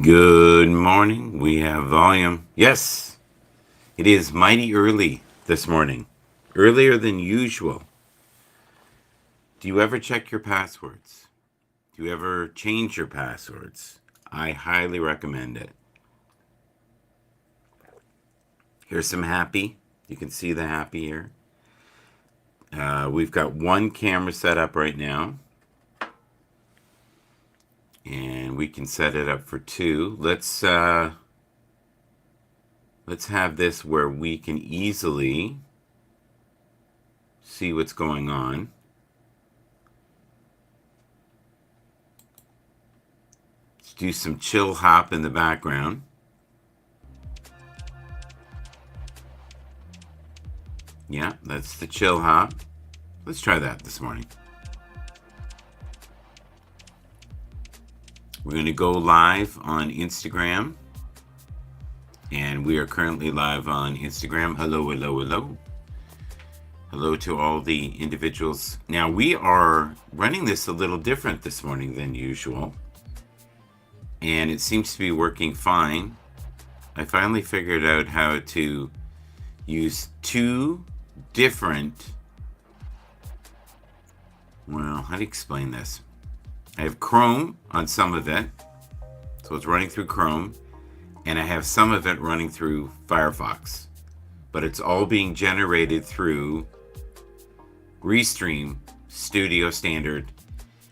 Good morning. We have volume. Yes, it is mighty early this morning. Earlier than usual. Do you ever check your passwords? Do you ever change your passwords? I highly recommend it. Here's some happy. You can see the happy here. We've got one camera set up right now. And we can set it up for two. Let's have this where we can easily see what's going on. Let's do some chill hop in the background. Yeah, that's the chill hop. Let's try that this morning. We're going to go live on Instagram. And we are currently live on Instagram. Hello, hello, hello. Hello to all the individuals. Now, we are running this a little different this morning than usual. And it seems to be working fine. I finally figured out how to use two different... Well, how do you explain this? I have Chrome on some of it, so it's running through Chrome, and I have some of it running through Firefox, but it's all being generated through Restream Studio Standard.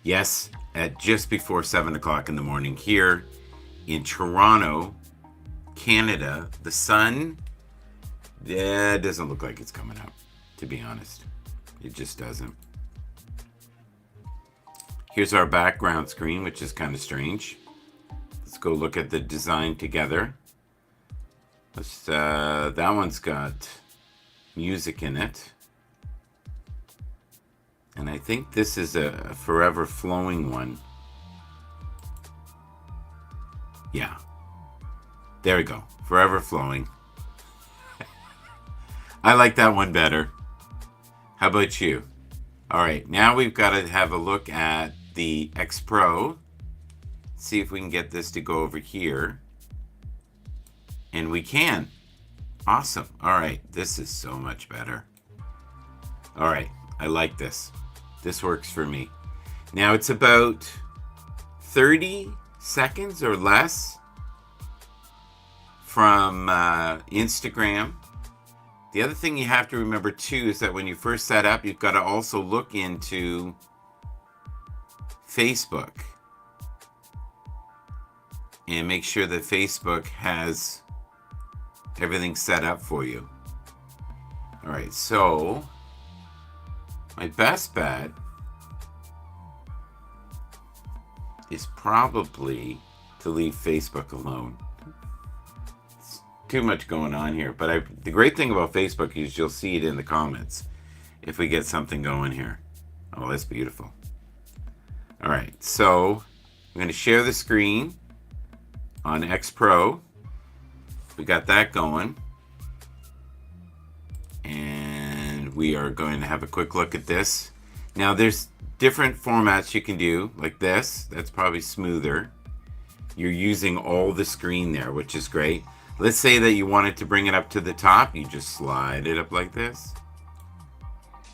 Yes, at just before 7 o'clock in the morning here in Toronto, Canada. The sun, doesn't look like it's coming out, to be honest. It just doesn't. Here's our background screen, which is kind of strange. Let's go look at the design together. That one's got music in it. And I think this is a forever flowing one. Yeah. There we go. Forever flowing. I like that one better. How about you? All right, now we've got to have a look at the X Pro. See if we can get this to go over here. And we can. Awesome. All right, this is so much better. All right, I like this. This works for me. Now it's about 30 seconds or less from Instagram. The other thing you have to remember too is that when you first set up, you've got to also look into Facebook and make sure that Facebook has everything set up for you. All right, so my best bet is probably to leave Facebook alone. It's too much going on here, but the great thing about Facebook is you'll see it in the comments if we get something going here. Oh, that's beautiful. All right, so I'm going to share the screen on X Pro. We got that going. And we are going to have a quick look at this. Now, there's different formats you can do, like this. That's probably smoother. You're using all the screen there, which is great. Let's say that you wanted to bring it up to the top. You just slide it up like this.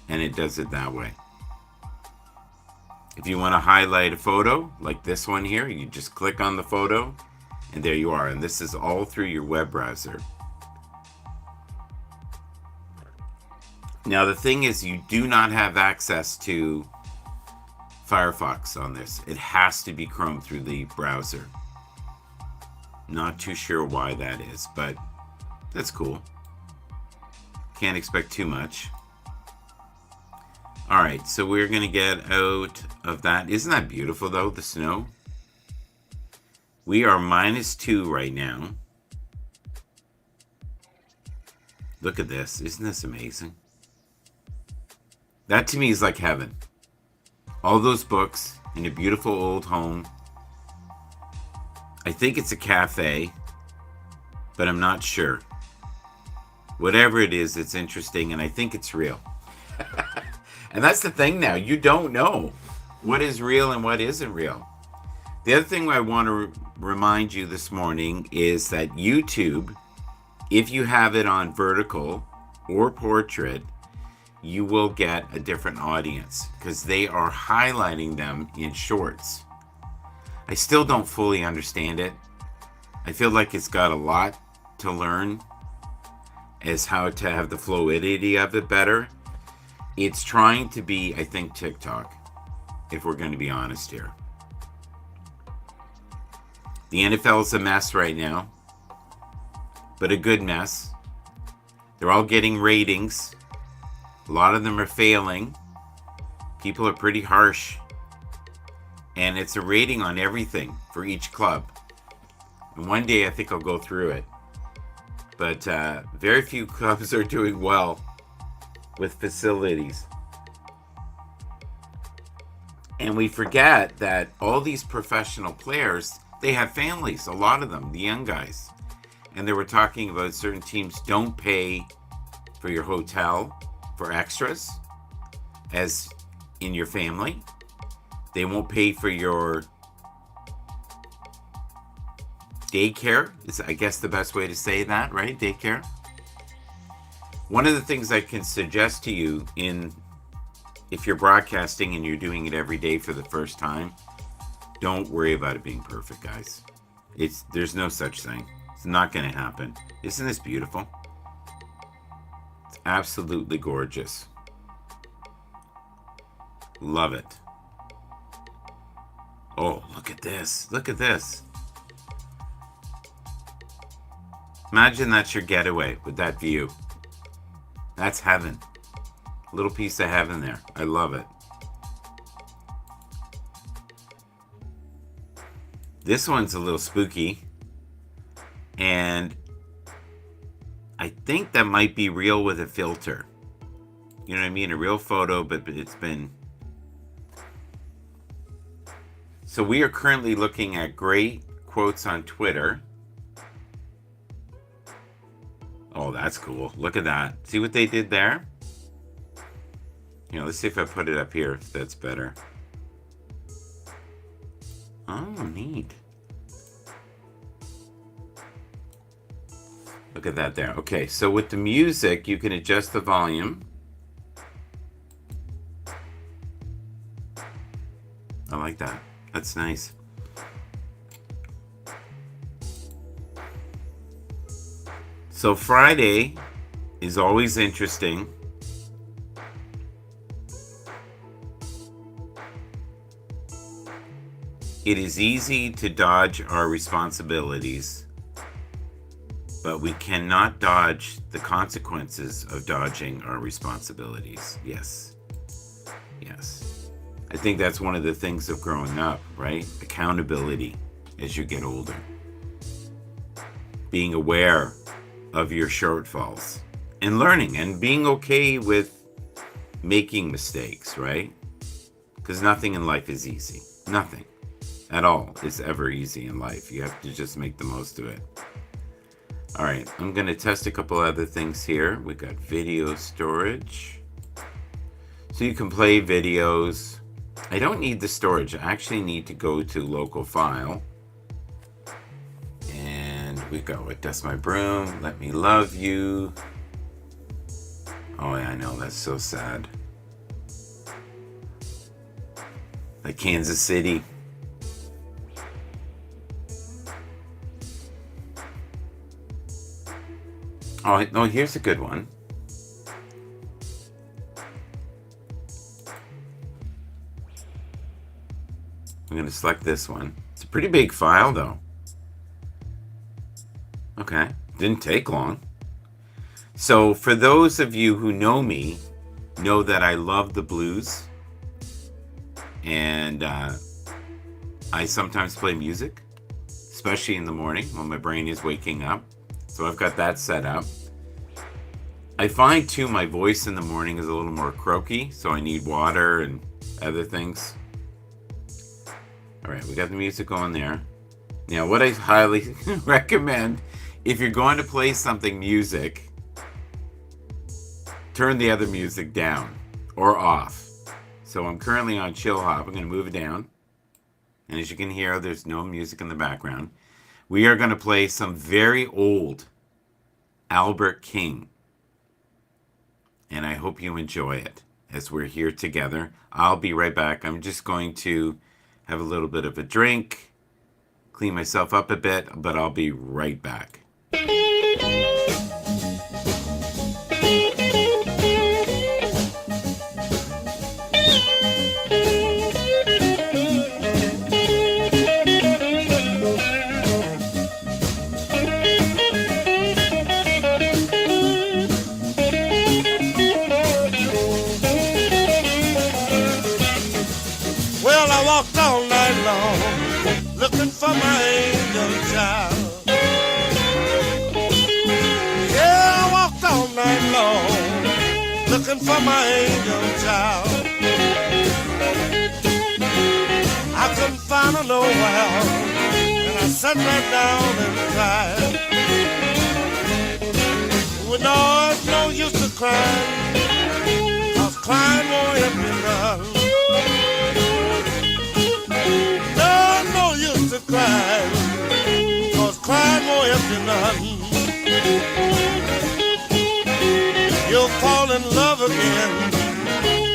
And it does it that way. If you want to highlight a photo, like this one here, you just click on the photo, and there you are. And this is all through your web browser. Now, the thing is, you do not have access to Firefox on this. It has to be Chrome through the browser. Not too sure why that is, but that's cool. Can't expect too much. All right, so we're going to get out of that. Isn't that beautiful, though, the snow? We are -2 right now. Look at this. Isn't this amazing? That, to me, is like heaven. All those books in a beautiful old home. I think it's a cafe, but I'm not sure. Whatever it is, it's interesting, and I think it's real. And that's the thing now. You don't know what is real and what isn't real. The other thing I want to remind you this morning is that YouTube, if you have it on vertical or portrait, you will get a different audience because they are highlighting them in shorts. I still don't fully understand it. I feel like it's got a lot to learn as how to have the fluidity of it better. It's trying to be, I think, TikTok, if we're going to be honest here. The NFL is a mess right now, but a good mess. They're all getting ratings. A lot of them are failing. People are pretty harsh. And it's a rating on everything for each club. And one day I think I'll go through it. But very few clubs are doing well with facilities. And we forget that all these professional players, they have families, a lot of them, the young guys. And they were talking about certain teams don't pay for your hotel, for extras, as in your family. They won't pay for your daycare, is I guess the best way to say that, right? Daycare. One of the things I can suggest to you if you're broadcasting and you're doing it every day for the first time, don't worry about it being perfect, guys. There's no such thing. It's not going to happen. Isn't this beautiful? It's absolutely gorgeous. Love it. Oh, look at this. Look at this. Imagine that's your getaway with that view. That's heaven. A little piece of heaven there. I love it. This one's a little spooky. And I think that might be real with a filter. You know what I mean? A real photo, but it's been... So we are currently looking at great quotes on Twitter. Oh, that's cool. Look at that. See what they did there? Let's see if I put it up here, if that's better. Oh, neat. Look at that there. Okay, so with the music, you can adjust the volume. I like that. That's nice. So Friday is always interesting. It is easy to dodge our responsibilities, but we cannot dodge the consequences of dodging our responsibilities. Yes. Yes. I think that's one of the things of growing up, right? Accountability as you get older. Being aware of your shortfalls and learning and being okay with making mistakes, right? Because nothing in life is easy. Nothing at all is ever easy in life. You have to just make the most of it. All right, I'm going to test a couple other things here. We got video storage. So you can play videos. I don't need the storage. I actually need to go to local file. And we got what? Dust My Broom. Let Me Love You. Oh, yeah, I know. That's so sad. Like Kansas City. Oh, no, here's a good one. I'm going to select this one. It's a pretty big file, though. Okay, didn't take long. So for those of you who know me, know that I love the blues. And I sometimes play music, especially in the morning when my brain is waking up. So I've got that set up. I find too my voice in the morning is a little more croaky, so I need water and other things. All right, we got the music going there. Now, what I highly recommend, if you're going to play something music, turn the other music down or off. So I'm currently on chill hop. I'm going to move it down. And as you can hear, there's no music in the background. We are going to play some very old Albert King. And I hope you enjoy it as we're here together. I'll be right back. I'm just going to have a little bit of a drink, clean myself up a bit, but I'll be right back. Well, I walked all night long looking for my angel child. Yeah, I walked all night long looking for my angel child. I couldn't find her nowhere, and I sat right down and cried. Well, no, it's no use to crying, 'cause crying won't help me none. No use to cry, 'cause crying won't help you none. You'll fall in love again,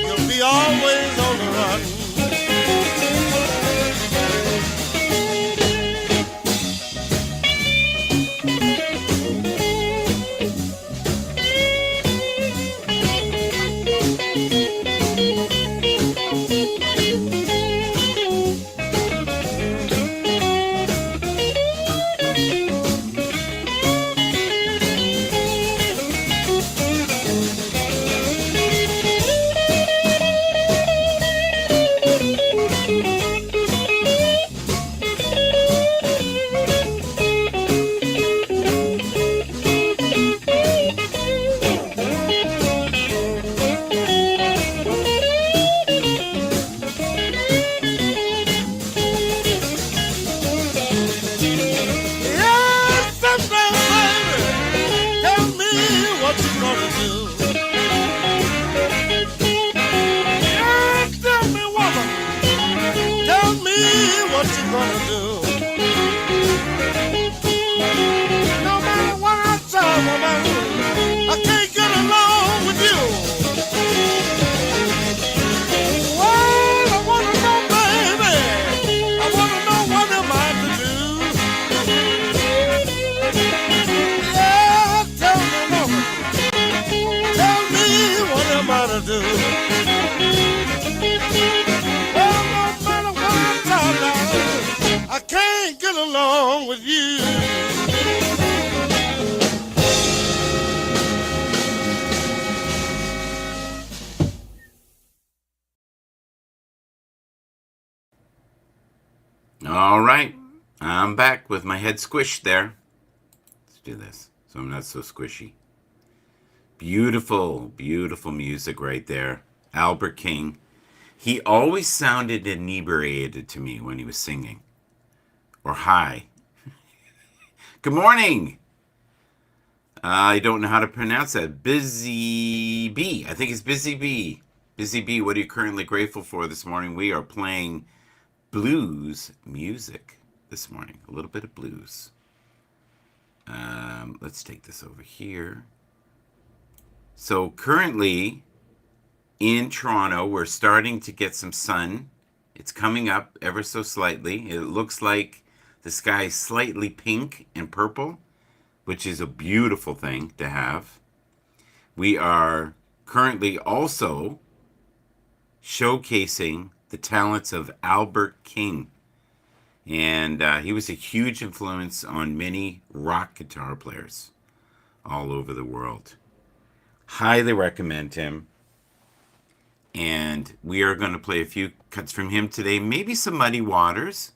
you'll be always on the run. All right, I'm back with my head squished there. Let's do this so I'm not so squishy. Beautiful, beautiful music right there. Albert King. He always sounded inebriated to me when he was singing. Or high. Good morning. I don't know how to pronounce that. Busy Bee. I think it's Busy Bee. Busy Bee, what are you currently grateful for this morning? We are playing blues music this morning. A little bit of blues. Let's take this over here. So currently in Toronto, we're starting to get some sun. It's coming up ever so slightly. It looks like the sky is slightly pink and purple, which is a beautiful thing to have. We are currently also showcasing the talents of Albert King. And he was a huge influence on many rock guitar players all over the world. Highly recommend him. And we are going to play a few cuts from him today. Maybe some Muddy Waters.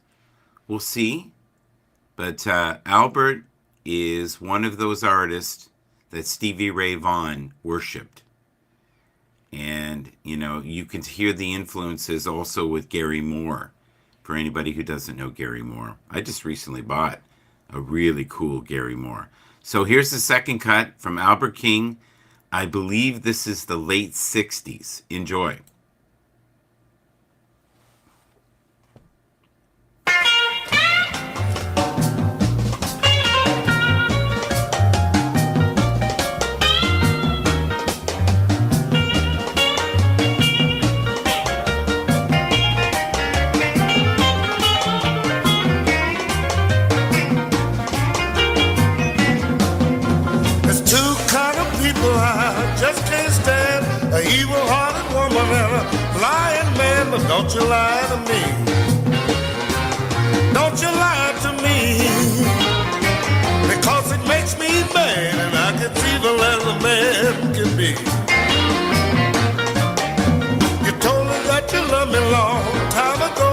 We'll see. But Albert is one of those artists that Stevie Ray Vaughan worshipped. And, you know, you can hear the influences also with Gary Moore. For anybody who doesn't know Gary Moore. I just recently bought a really cool Gary Moore. So here's the second cut from Albert King. I believe this is the late 60s. Enjoy. don't you lie to me. Don't you lie to me. Because it makes me mad and I can feel as a man can be. You told me that you loved me long time ago.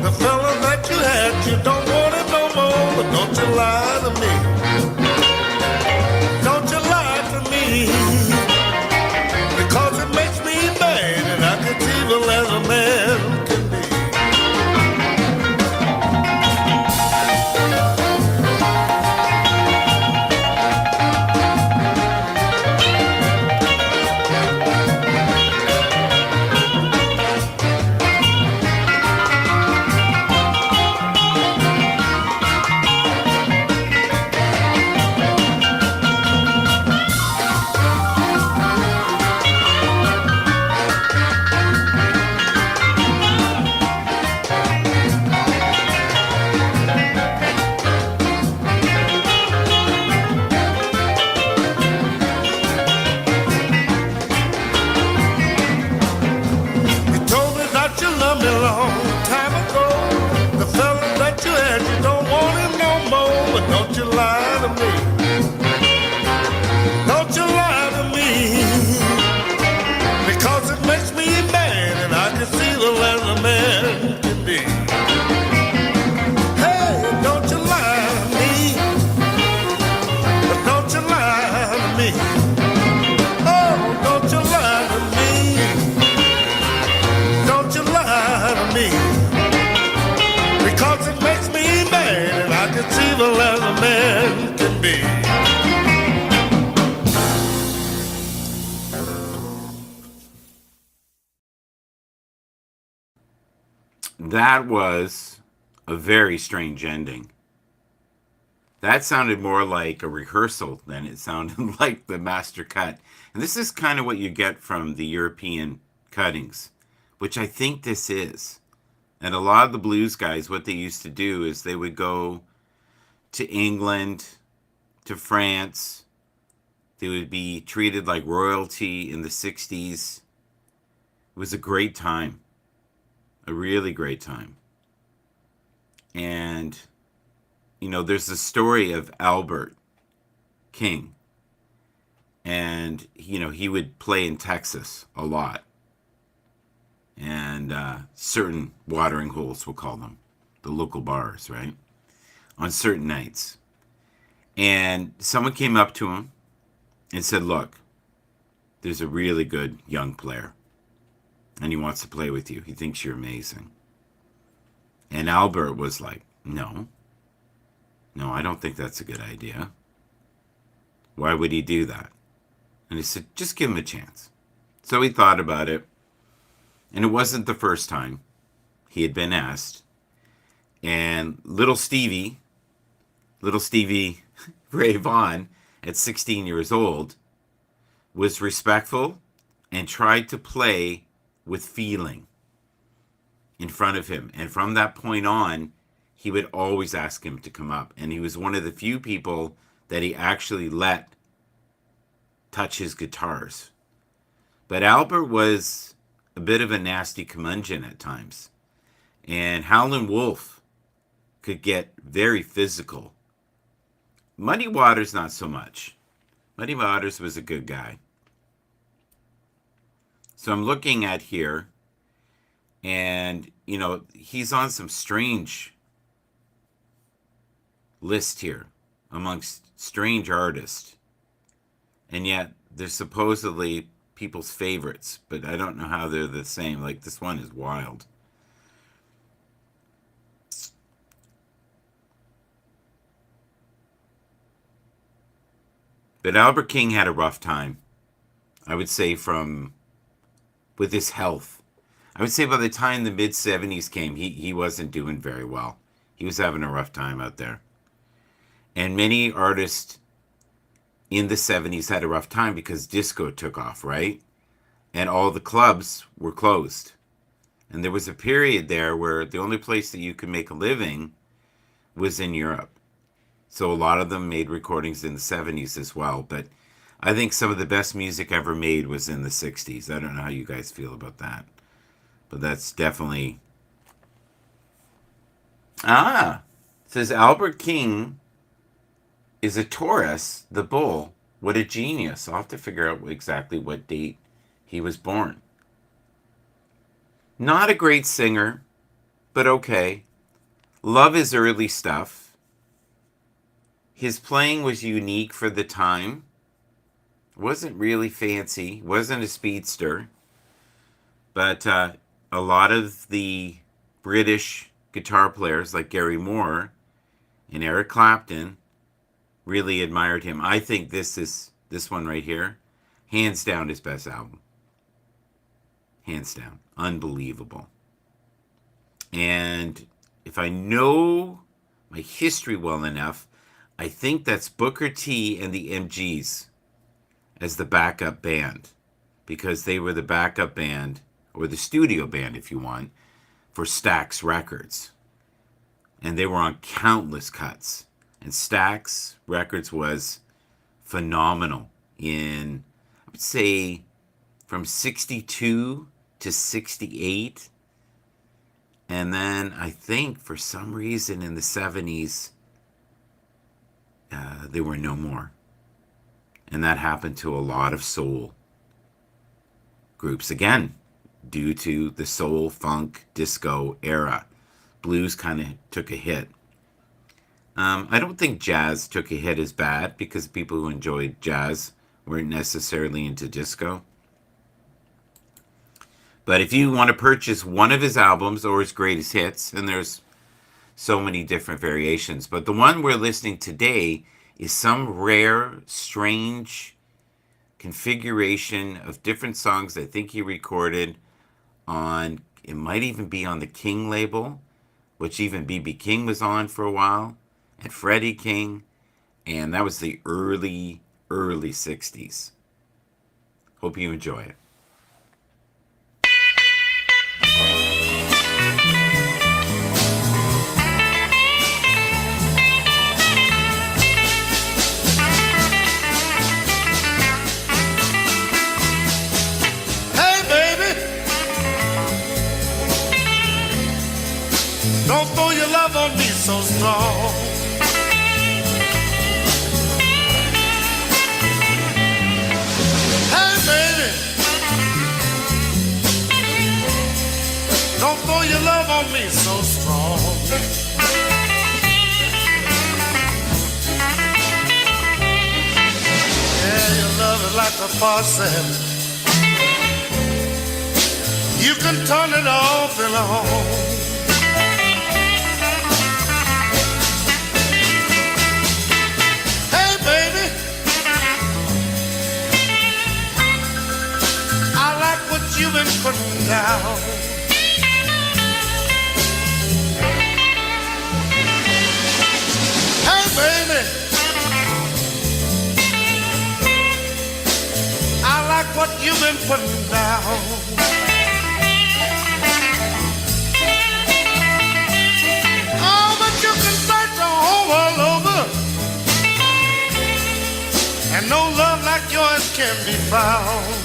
The fella that you had, you don't want it no more. But don't you lie to me. Don't you lie to me. Because it makes me mad and I can feel as a man can be. That was a very strange ending. That sounded more like a rehearsal than it sounded like the master cut. And this is kind of what you get from the European cuttings, which I think this is. And a lot of the blues guys, what they used to do is they would go to England, to France. They would be treated like royalty in the 60s. It was a great time. A really great time. And, you know, there's the story of Albert King. And, you know, he would play in Texas a lot. And certain watering holes, we'll call them. The local bars, right? On certain nights. And someone came up to him and said, look, there's a really good young player. And he wants to play with you. He thinks you're amazing. And Albert was like, no, I don't think that's a good idea. Why would he do that? And he said, just give him a chance. So he thought about it. And it wasn't the first time he had been asked. And little Stevie Ray Vaughan, at 16 years old, was respectful and tried to play with feeling in front of him. And from that point on, he would always ask him to come up. And he was one of the few people that he actually let touch his guitars. But Albert was a bit of a nasty curmudgeon at times. And Howlin' Wolf could get very physical. Muddy Waters, not so much. Muddy Waters was a good guy. So I'm looking at here, and, you know, he's on some strange list here amongst strange artists. And yet they're supposedly people's favorites, but I don't know how they're the same. Like, this one is wild. But Albert King had a rough time, I would say, with his health. I would say by the time the mid-70s came, he wasn't doing very well. He was having a rough time out there. And many artists in the 70s had a rough time because disco took off, right? And all the clubs were closed. And there was a period there where the only place that you could make a living was in Europe. So a lot of them made recordings in the 70s as well. But I think some of the best music ever made was in the 60s. I don't know how you guys feel about that. but that's definitely... Ah, it says Albert King is a Taurus, the bull. What a genius. I'll have to figure out exactly what date he was born. Not a great singer, but okay. Love his early stuff. His playing was unique for the time. Wasn't really fancy. Wasn't a speedster. But a lot of the British guitar players like Gary Moore and Eric Clapton really admired him. I think this one right here, hands down his best album. Hands down. Unbelievable. And if I know my history well enough, I think that's Booker T and the MGs as the backup band, because they were the backup band, or the studio band if you want, for Stax Records. And they were on countless cuts. And Stax Records was phenomenal in, I would say, from 62 to 68. And then I think for some reason in the 70s, there were no more. And that happened to a lot of soul groups. Again, due to the soul, funk, disco era. Blues kind of took a hit. I don't think jazz took a hit as bad, because people who enjoyed jazz weren't necessarily into disco. But if you want to purchase one of his albums or his greatest hits, and there's so many different variations, but the one we're listening today is some rare, strange configuration of different songs I think he recorded on, it might even be on the King label, which even B.B. King was on for a while, and Freddie King, and that was the early 60s. Hope you enjoy it. Don't throw your love on me so strong. Hey, baby, don't throw your love on me so strong. Yeah, your love is like a faucet. You can turn it off and on. You've been putting down. Hey, baby, I like what you've been putting down. Oh, but you can search the whole world over, and no love like yours can be found.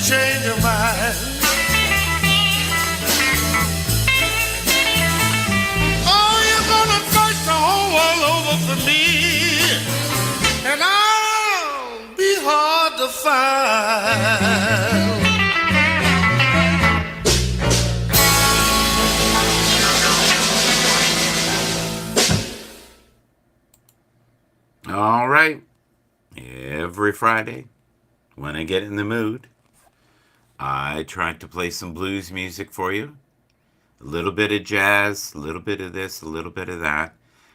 Change your mind. Oh, you're gonna search the whole world over for me, and I'll be hard to find. All right. Every Friday, when I get in the mood, I try to play some blues music for you. A little bit of jazz, a little bit of this, a little bit of that.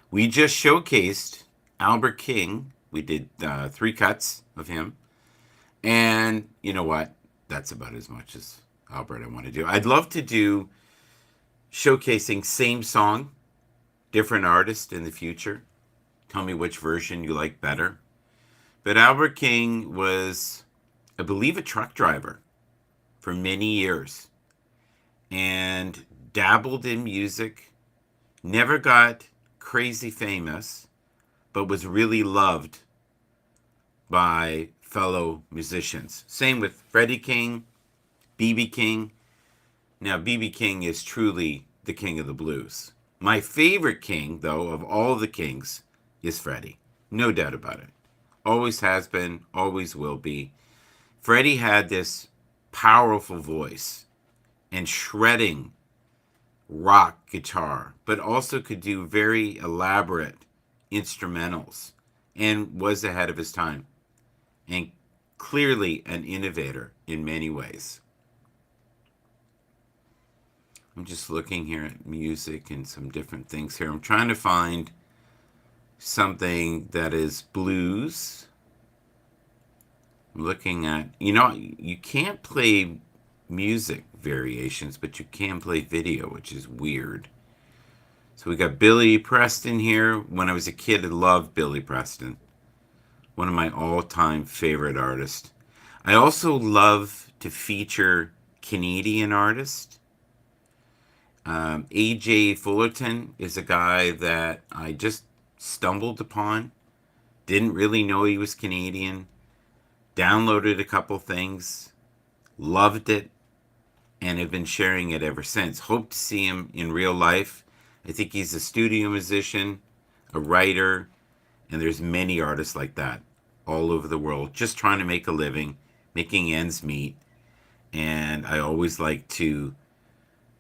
We just showcased Albert King. We did 3 cuts of him. And you know what? That's about as much as Albert I want to do. I'd love to do showcasing same song, different artist in the future. Tell me which version you like better. But Albert King was, I believe, a truck driver for many years and dabbled in music, never got crazy famous, but was really loved by fellow musicians. Same with Freddie King, B.B. King. Now, B.B. King is truly the king of the blues. My favorite king, though, of all the kings, is Freddie. No doubt about it. Always has been, always will be. Freddie had this powerful voice and shredding rock guitar, but also could do very elaborate instrumentals and was ahead of his time and clearly an innovator in many ways. I'm just looking here at music and some different things here. I'm trying to find something that is blues. I'm looking at, you can't play music variations, but you can play video, which is weird. So we got Billy Preston here. When I was a kid, I loved Billy Preston. One of my all-time favorite artists. I also love to feature Canadian artists. A.J. Fullerton is a guy that I just stumbled upon. Didn't really know he was Canadian. Downloaded a couple things. Loved it. And have been sharing it ever since. Hope to see him in real life. I think he's a studio musician, a writer, and there's many artists like that all over the world, just trying to make a living, making ends meet. And I always like to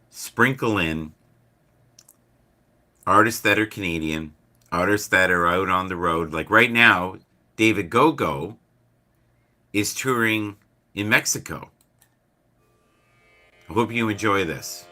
sprinkle in artists that are Canadian, artists that are out on the road. Like right now, David Gogo is touring in Mexico. I hope you enjoy this.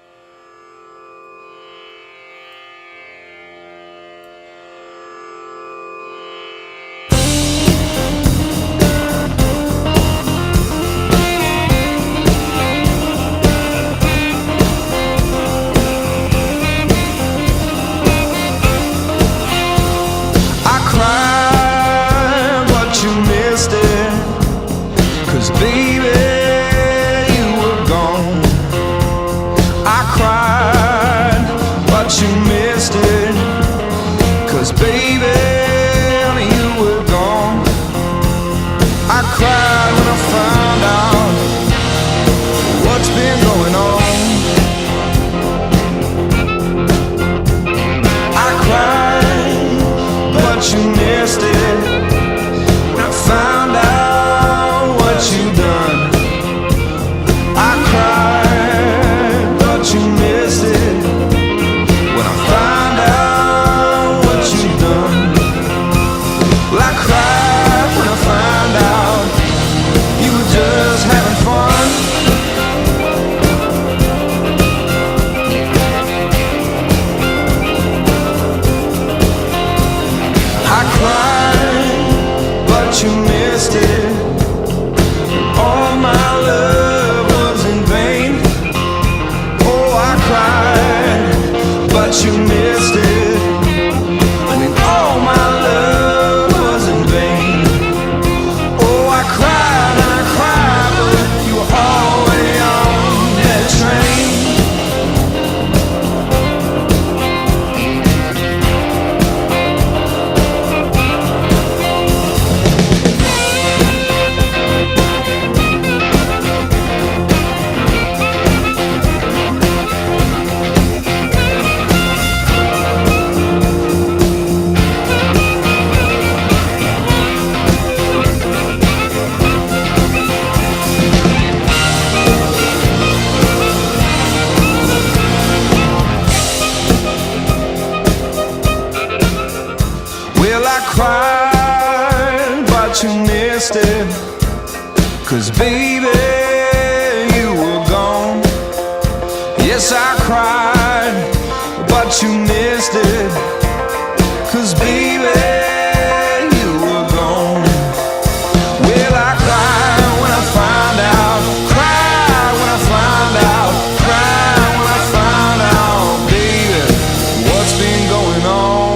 Well, I cried that you missed it. 'Cause baby, you were gone. Yes, I cried, but you missed it. 'Cause baby, you were gone. Well, I cried when I found out. Cried when I found out. Cried when I found out, baby, what's been going on.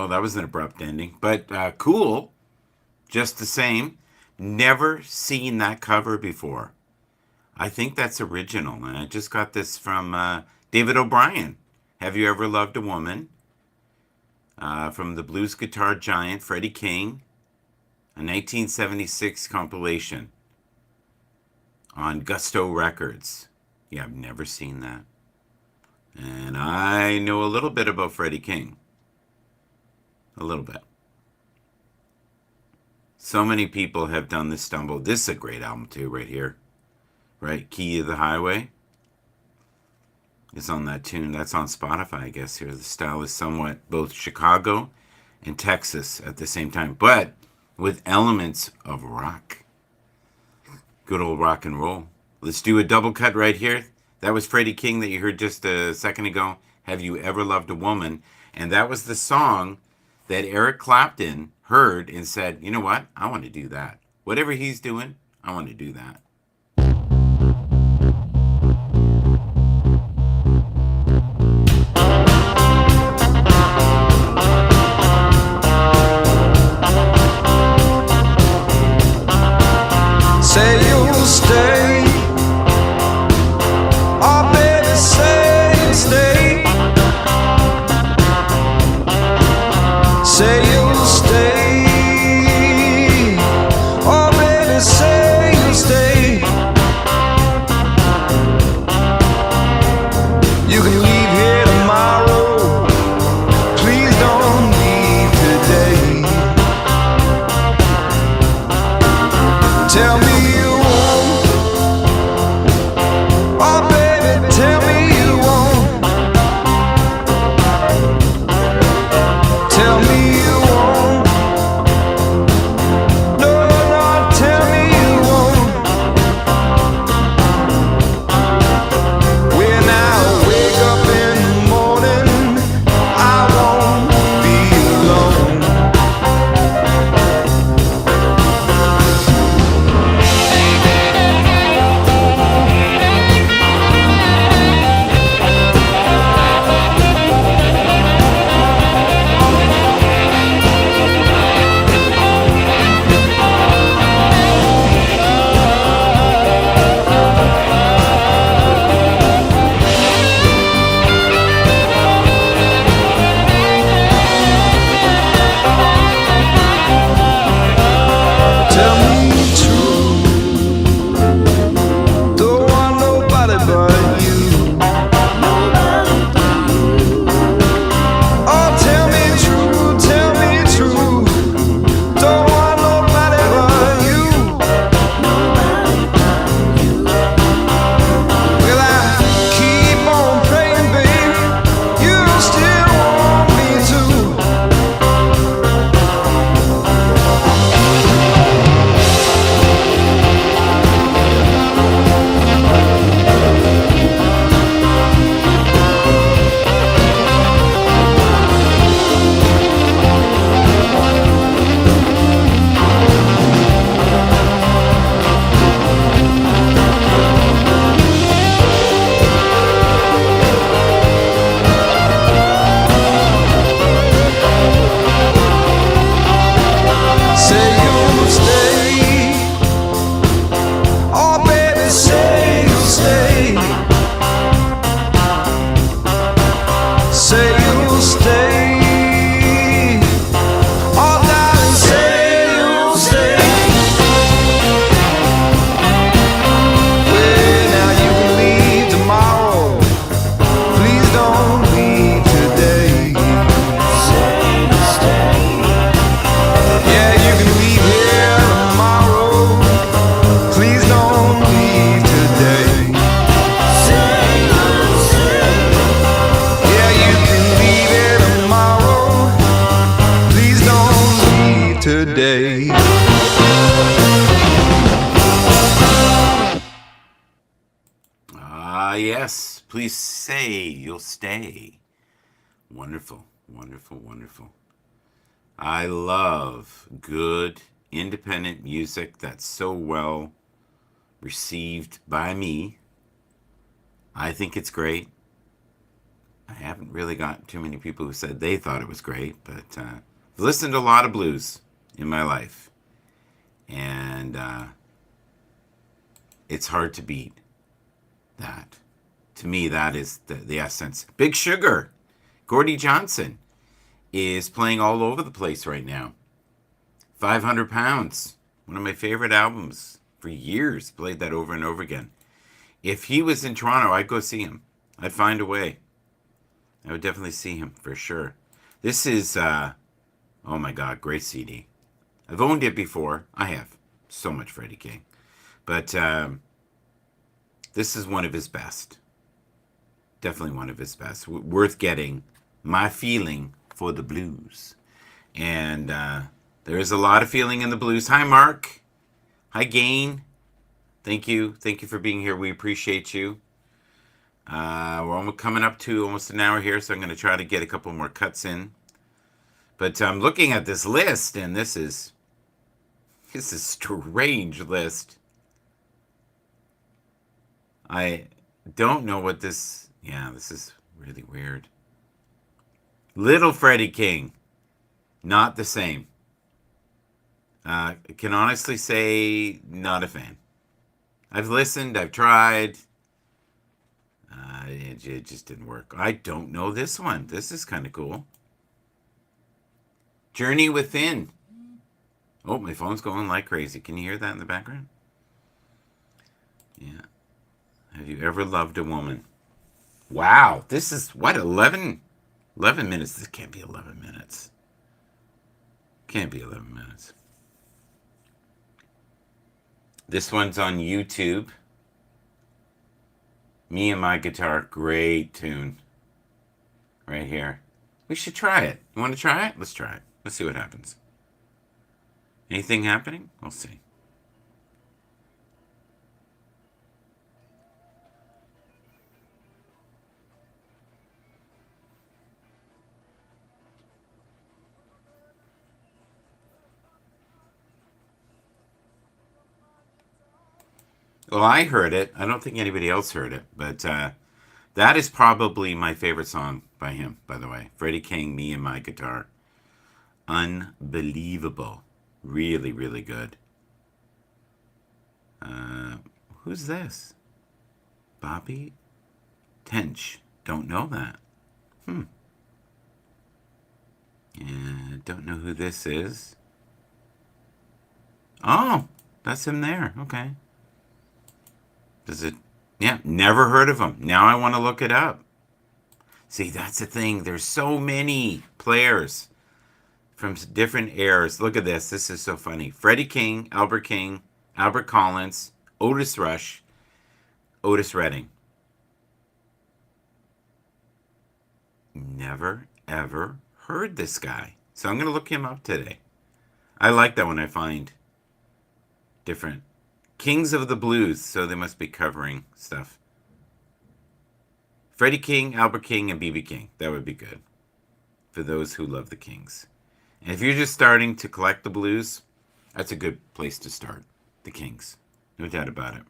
That was an abrupt ending, but cool, just the same. Never seen that cover before. I think that's original, and I just got this from David O'Brien. Have You Ever Loved a Woman? From the blues guitar giant Freddie King, a 1976 compilation on Gusto Records. Yeah, I've never seen that. And I know a little bit about Freddie King. A little bit. So many people have done this stumble. This is a great album too, right here. Right? Key of the Highway is on that tune. That's on Spotify, I guess. Here, the style is somewhat both Chicago and Texas at the same time, but with elements of rock. Good old rock and roll. Let's do a double cut right here. That was Freddie King that you heard just a second ago. Have You Ever Loved a Woman? And that was the song that Eric Clapton heard and said, you know what? I want to do that. Whatever he's doing, I want to do that. Say you'll stay. Oh, baby, say you'll stay. Say you'll stay. Oh, baby, say you'll stay. You can leave here tomorrow. Please don't leave today. Tell me you won't. Oh, baby, tell me you won't. Tell me you won't. No, Yes, please say you'll stay. Wonderful, wonderful, wonderful. I love good independent music that's so well received by me. I think it's great. I haven't really got too many people who said they thought it was great, but I've listened to a lot of blues in my life. And it's hard to beat that. To me, that is the essence. Big Sugar, Gordie Johnson, is playing all over the place right now. 500 Pounds, one of my favorite albums for years. Played that over and over again. If he was in Toronto, I'd go see him. I'd find a way. I would definitely see him for sure. This is, oh my God, great CD. I've owned it before. I have. So much Freddie King. But this is one of his best. Definitely one of his best. Worth getting. My feeling for the blues. And there is a lot of feeling in the blues. Hi, Mark. Hi, Gain. Thank you. Thank you for being here. We appreciate you. We're almost coming up to almost an hour here, so I'm going to try to get a couple more cuts in. But I'm looking at this list, and this is a strange list. I don't know what this... Yeah, this is really weird. Little Freddie King. Not the same. Can honestly say, not a fan. I've listened, I've tried. It just didn't work. I don't know this one. This is kind of cool. Journey Within. Oh, my phone's going like crazy. Can you hear that in the background? Yeah. Have you ever loved a woman? Wow. This is, what, 11 minutes? This can't be 11 minutes. Can't be 11 minutes. This one's on YouTube. Me and My Guitar, great tune. Right here. We should try it. You want to try it? Let's try it. Let's see what happens. Anything happening? We'll see. Well, I heard it. I don't think anybody else heard it, but that is probably my favorite song by him, by the way. Freddie King, Me and My Guitar. Unbelievable. Really, really good. Who's this? Bobby Tench. Don't know that. Yeah, don't know who this is. Oh, that's him there. Okay. Does it? Yeah, never heard of him. Now I want to look it up. See, that's the thing. There's so many players from different eras. Look at this. This is so funny. Freddie King, Albert Collins, Otis Rush, Otis Redding. Never, ever heard this guy. So I'm going to look him up today. I like that when I find different Kings of the Blues, so they must be covering stuff. Freddie King, Albert King, and B.B. King. That would be good for those who love the Kings. And if you're just starting to collect the blues, that's a good place to start. The Kings. No doubt about it.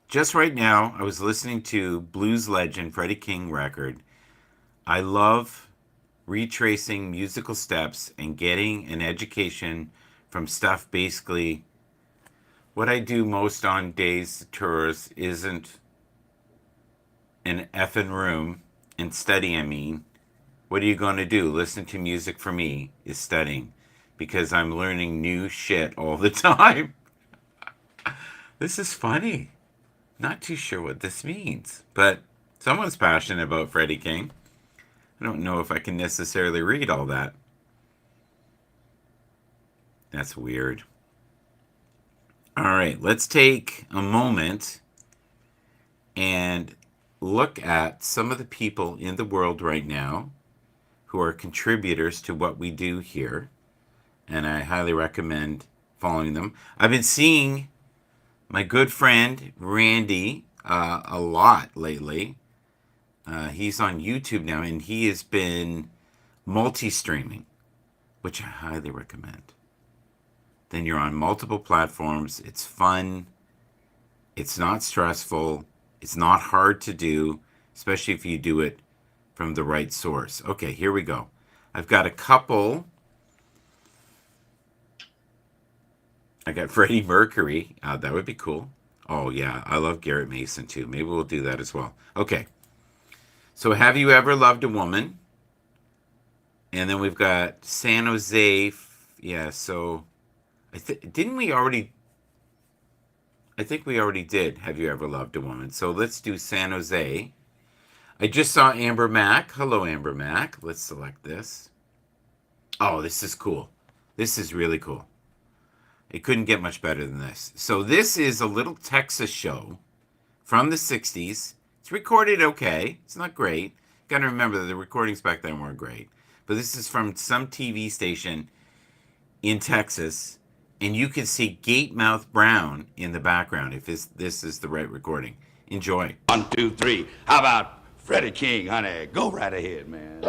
Just right now, I was listening to blues legend Freddie King record. I love retracing musical steps and getting an education from stuff. Basically, what I do most on days tours isn't an effing room and study. I mean, what are you going to do? Listen to music for me is studying, because I'm learning new shit all the time. This is funny. Not too sure what this means, but someone's passionate about Freddie King. I don't know if I can necessarily read all that. That's weird. All right, let's take a moment and look at some of the people in the world right now who are contributors to what we do here. And I highly recommend following them. I've been seeing My good friend Randy, a lot lately. He's on YouTube now, and he has been multi-streaming, which I highly recommend. Then you're on multiple platforms. It's fun. It's not stressful. It's not hard to do, especially if you do it from the right source. Okay, here we go. I've got a couple. I got Freddie Mercury. That would be cool. Oh, yeah. I love Garrett Mason, too. Maybe we'll do that as well. Okay. So, have you ever loved a woman? And then we've got San Jose. Yeah, so didn't we already? I think we already did. Have you ever loved a woman? So let's do San Jose. I just saw Amber Mack. Hello, Amber Mack. Let's select this. Oh, this is cool. This is really cool. It couldn't get much better than this. So this is a little Texas show from the 60s. It's recorded okay. It's not great. Got to remember that the recordings back then weren't great. But this is from some TV station in Texas. And you can see Gatemouth Brown in the background if this is the right recording. Enjoy. 1, 2, 3. How about Freddie King, honey? Go right ahead, man.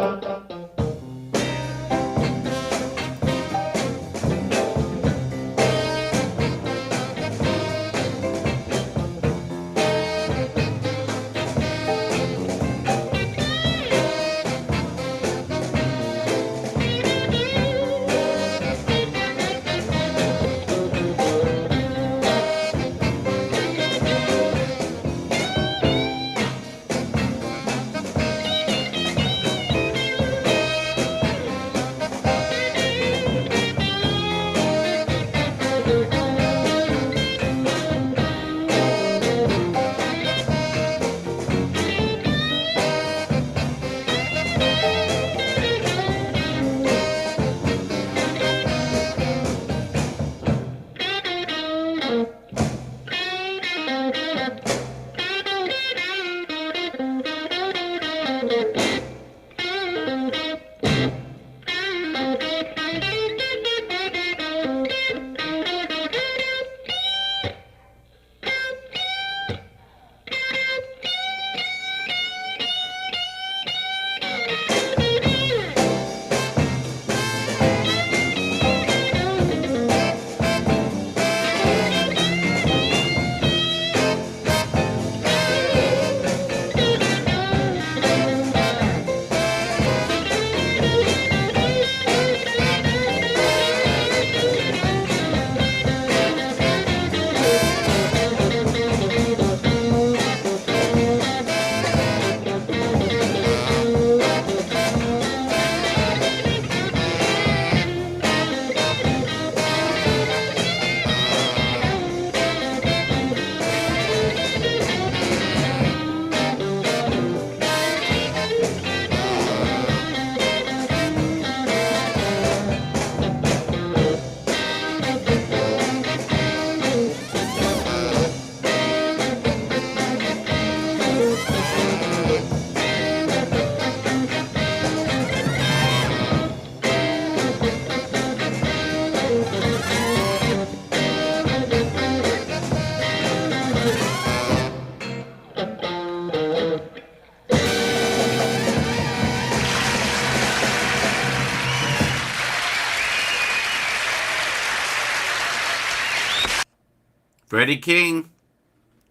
Freddie King,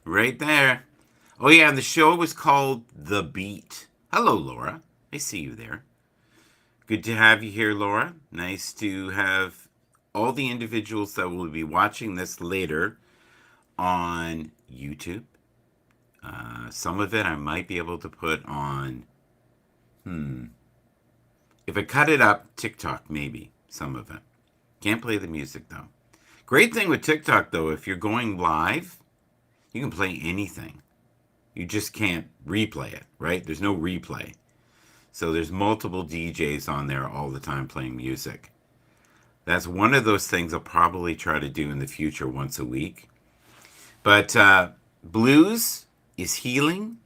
right there. Oh yeah, and the show was called The Beat. Hello, Laura. I see you there. Good to have you here, Laura. Nice to have all the individuals that will be watching this later on YouTube. Some of it I might be able to put on, if I cut it up, TikTok maybe, some of it. Can't play the music though. Great thing with TikTok though, if you're going live, you can play anything. You just can't replay it, right? There's no replay. So there's multiple DJs on there all the time playing music. That's one of those things I'll probably try to do in the future once a week. But blues is healing,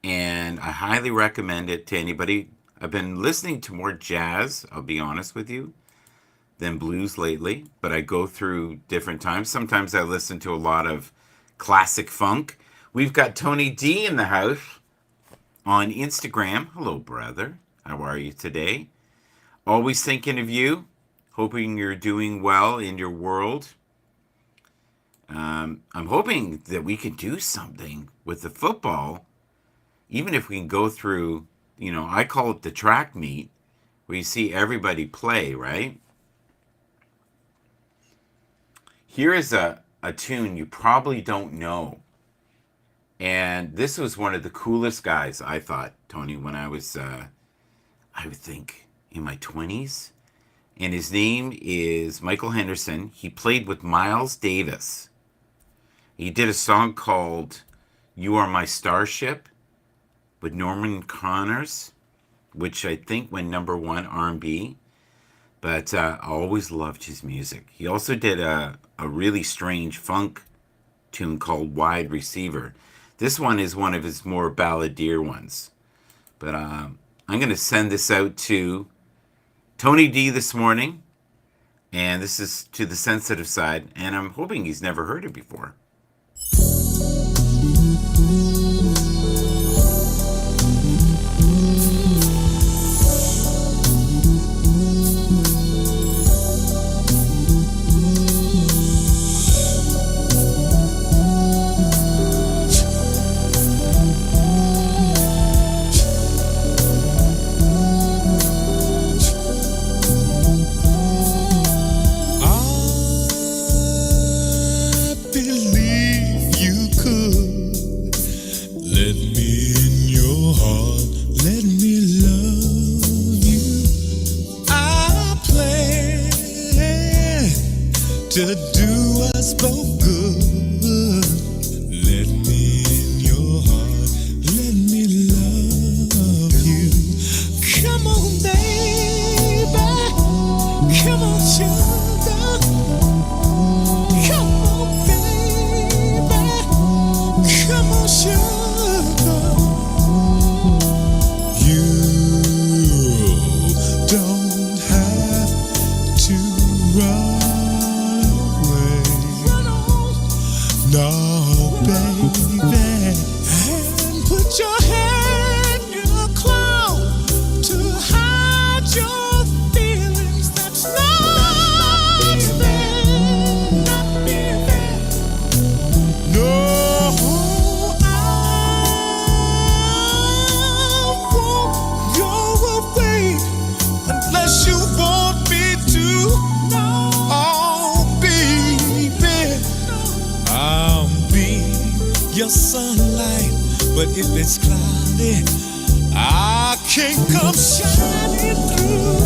and I highly recommend it to anybody. I've been listening to more jazz, I'll be honest with you, than blues lately, but I go through different times. Sometimes I listen to a lot of classic funk. We've got Tony D in the house on Instagram. Hello, brother. How are you today? Always thinking of you. Hoping you're doing well in your world. I'm hoping that we can do something with the football, even if we can go through, I call it the track meet, where you see everybody play, right? Here is a tune you probably don't know. And this was one of the coolest guys, I thought, Tony, when I was, I would think, in my 20s. And his name is Michael Henderson. He played with Miles Davis. He did a song called You Are My Starship with Norman Connors, which I think went #1 R&B. But I always loved his music. He also did a really strange funk tune called Wide Receiver. This one is one of his more balladeer ones. But I'm going to send this out to Tony D this morning. And this is to the sensitive side. And I'm hoping he's never heard it before. To do us both good. Let me in your heart. Let me love you. Come on, baby. Come on, sugar. Come on, baby. Come on, sugar. You don't have to run. No, baby, and put your head in a cloud to hide your feelings. That's not fair, not fair. No, I won't go away unless you want me to. Oh, baby. I'll be your sunlight, but if it's cloudy, I can't come shining through.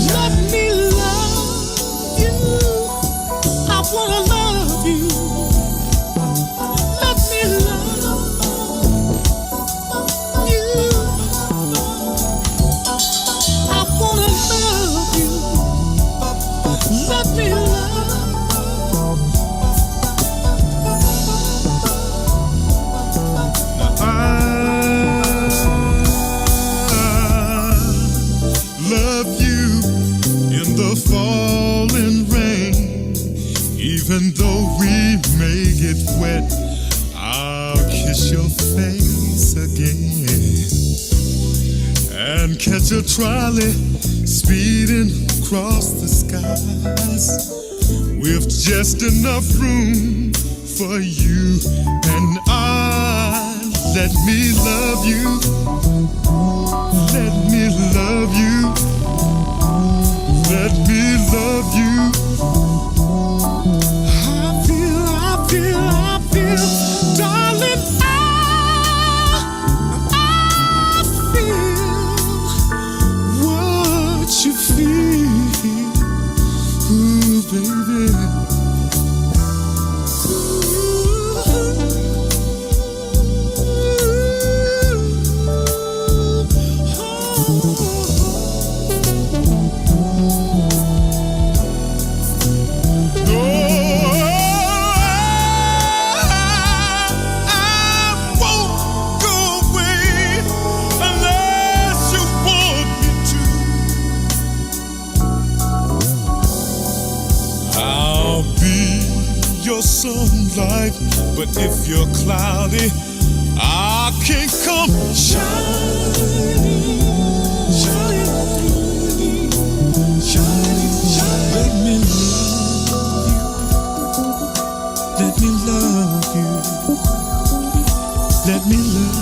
Let me love you. I wanna love you. Let me love you. I wanna love you. Let me love. I love you in the falling rain. Even though we may get wet, I'll kiss your face again and catch a trolley speeding across the skies with just enough room for you and I. Let me love you. Let me love you. Let me love you. I feel, darling, I feel what you feel, ooh, baby. light, but if you're cloudy, I can't come shining, shining through me, shining, shining. Let me love you, let me love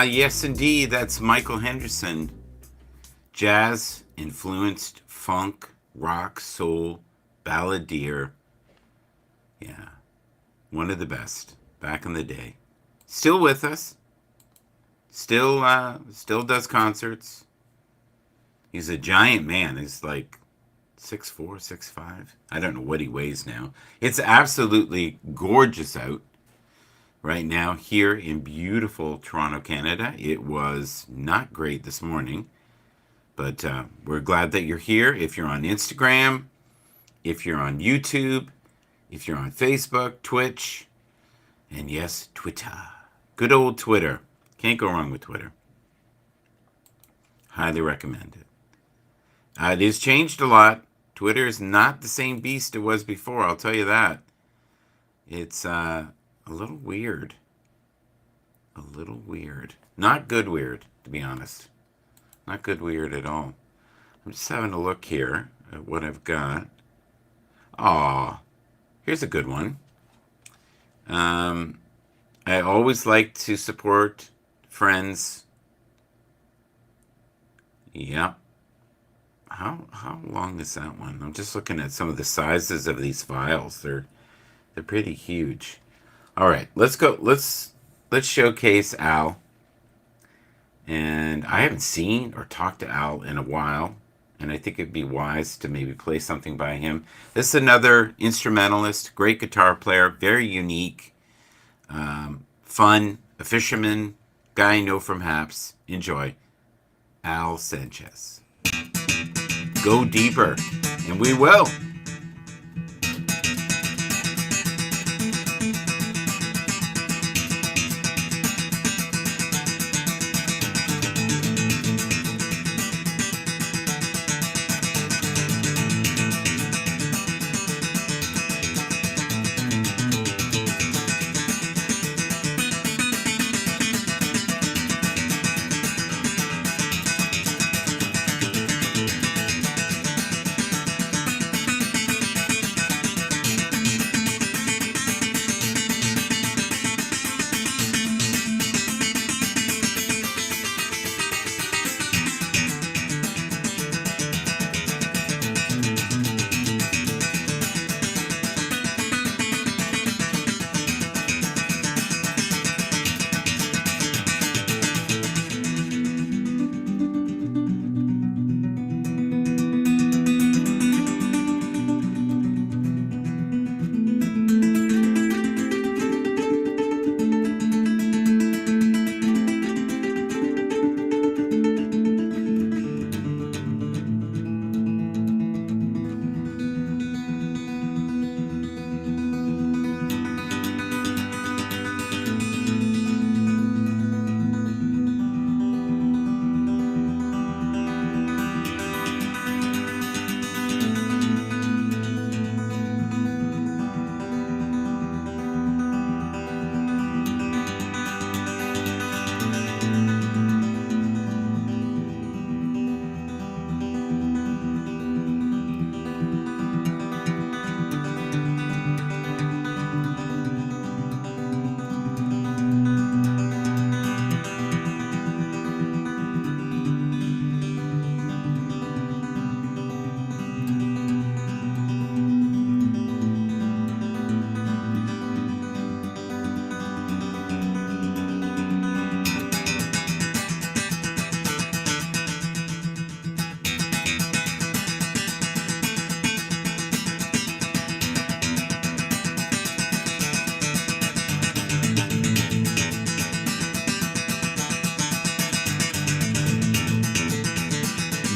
Yes, indeed. That's Michael Henderson. Jazz-influenced funk, rock, soul, balladeer. Yeah, one of the best back in the day. Still with us. Still does concerts. He's a giant man. He's like 6'4", 6'5". I don't know what he weighs now. It's absolutely gorgeous out right now here in beautiful Toronto, Canada. It was not great this morning, but we're glad that you're here. If you're on Instagram, if you're on YouTube, if you're on Facebook, Twitch, and yes, Twitter. Good old Twitter. Can't go wrong with Twitter. Highly recommend it. It has changed a lot. Twitter is not the same beast it was before, I'll tell you that. It's a little weird. A little weird. Not good weird, to be honest. Not good weird at all. I'm just having a look here at what I've got. Aw, here's a good one. I always like to support friends. Yep. How long is that one? I'm just looking at some of the sizes of these files. They're pretty huge. All right, let's go. Let's showcase Al. And I haven't seen or talked to Al in a while, and I think it'd be wise to maybe play something by him. This is another instrumentalist, great guitar player, very unique, fun, a fisherman, guy I know from Haps. Enjoy. Al Sanchez. Go deeper, and we will.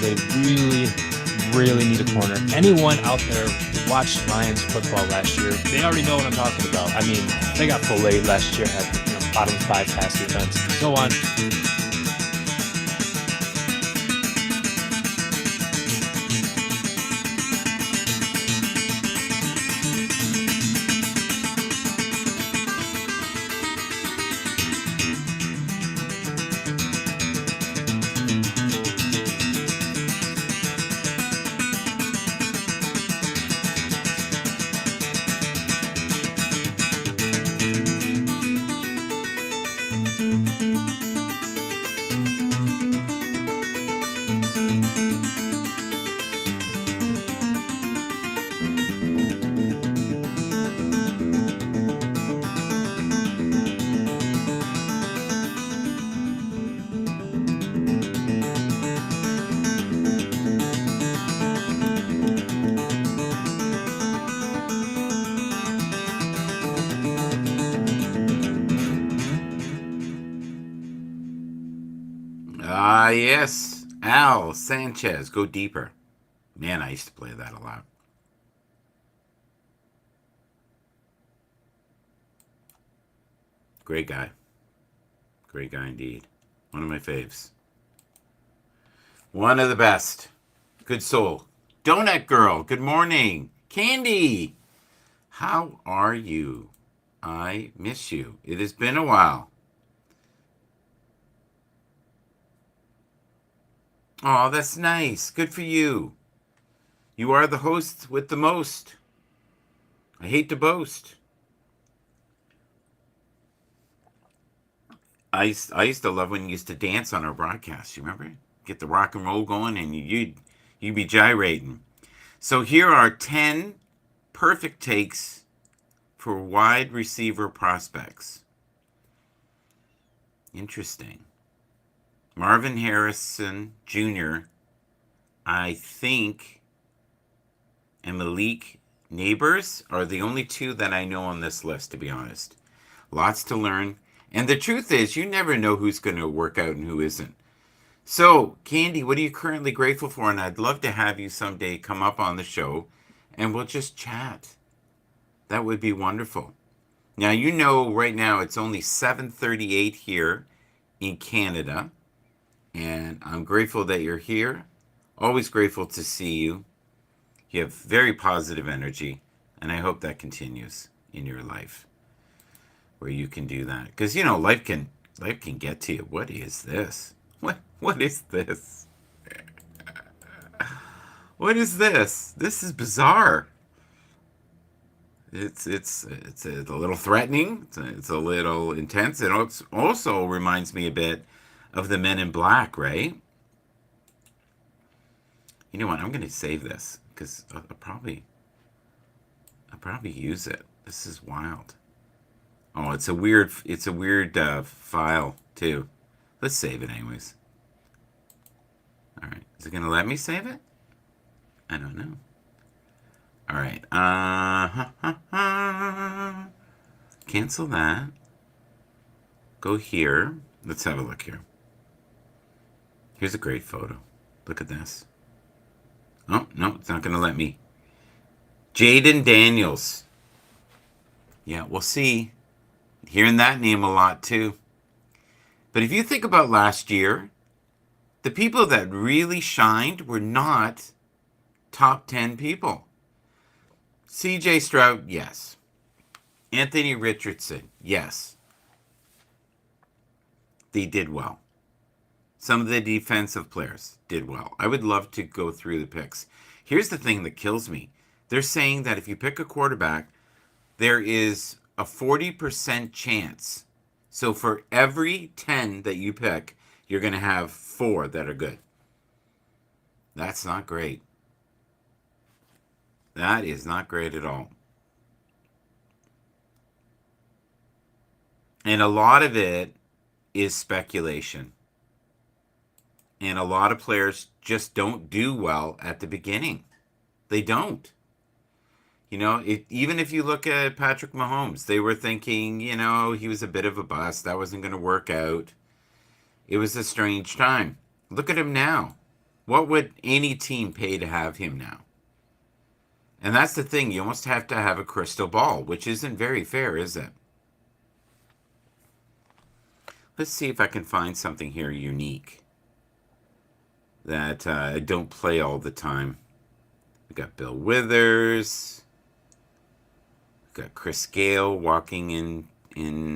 they really, really need a corner. Anyone out there who watched Lions football last year, they already know what I'm talking about. I mean, they got filleted last year, had bottom 5 pass defense. Go on. Ah, yes. Al Sanchez, Go Deeper. Man, I used to play that a lot. Great guy. Great guy indeed. One of my faves. One of the best. Good soul. Donut Girl, good morning. Candy, how are you? I miss you. It has been a while. Oh, that's nice. Good for you. You are the host with the most. I hate to boast. I used to love when you used to dance on our broadcast. You remember? Get the rock and roll going and you'd be gyrating. So here are 10 perfect takes for wide receiver prospects. Interesting. Marvin Harrison Jr., I think, and Malik Neighbors are the only two that I know on this list, to be honest. Lots to learn. And the truth is, you never know who's going to work out and who isn't. So, Candy, what are you currently grateful for? And I'd love to have you someday come up on the show and we'll just chat. That would be wonderful. Now, you know right now it's only 7:38 here in Canada. And I'm grateful that you're here. Always grateful to see you. You have very positive energy. And I hope that continues in your life. Where you can do that. Because, you know, life can get to you. What is this? What is this? What is this? This is bizarre. It's a little threatening. It's a little intense. It also reminds me a bit of the Men in Black, right? You know what? I'm going to save this because I'll probably use it. This is wild. Oh, it's a weird file too. Let's save it anyways. All right. Is it going to let me save it? I don't know. All right. Cancel that. Go here. Let's have a look here. Here's a great photo. Look at this. Oh, no, it's not going to let me. Jaden Daniels. Yeah, we'll see. Hearing that name a lot too. But if you think about last year, the people that really shined were not top 10 people. CJ Stroud, yes. Anthony Richardson, yes. They did well. Some of the defensive players did well. I would love to go through the picks. Here's the thing that kills me. They're saying that if you pick a quarterback, there is a 40% chance. So for every 10 that you pick, you're going to have 4 that are good. That's not great. That is not great at all. And a lot of it is speculation. And a lot of players just don't do well at the beginning. They don't. You know, even if you look at Patrick Mahomes, they were thinking, you know, he was a bit of a bust. That wasn't going to work out. It was a strange time. Look at him now. What would any team pay to have him now? And that's the thing. You almost have to have a crystal ball, which isn't very fair, is it? Let's see if I can find something here unique that I don't play all the time. We got Bill Withers. We got Chris Gale walking in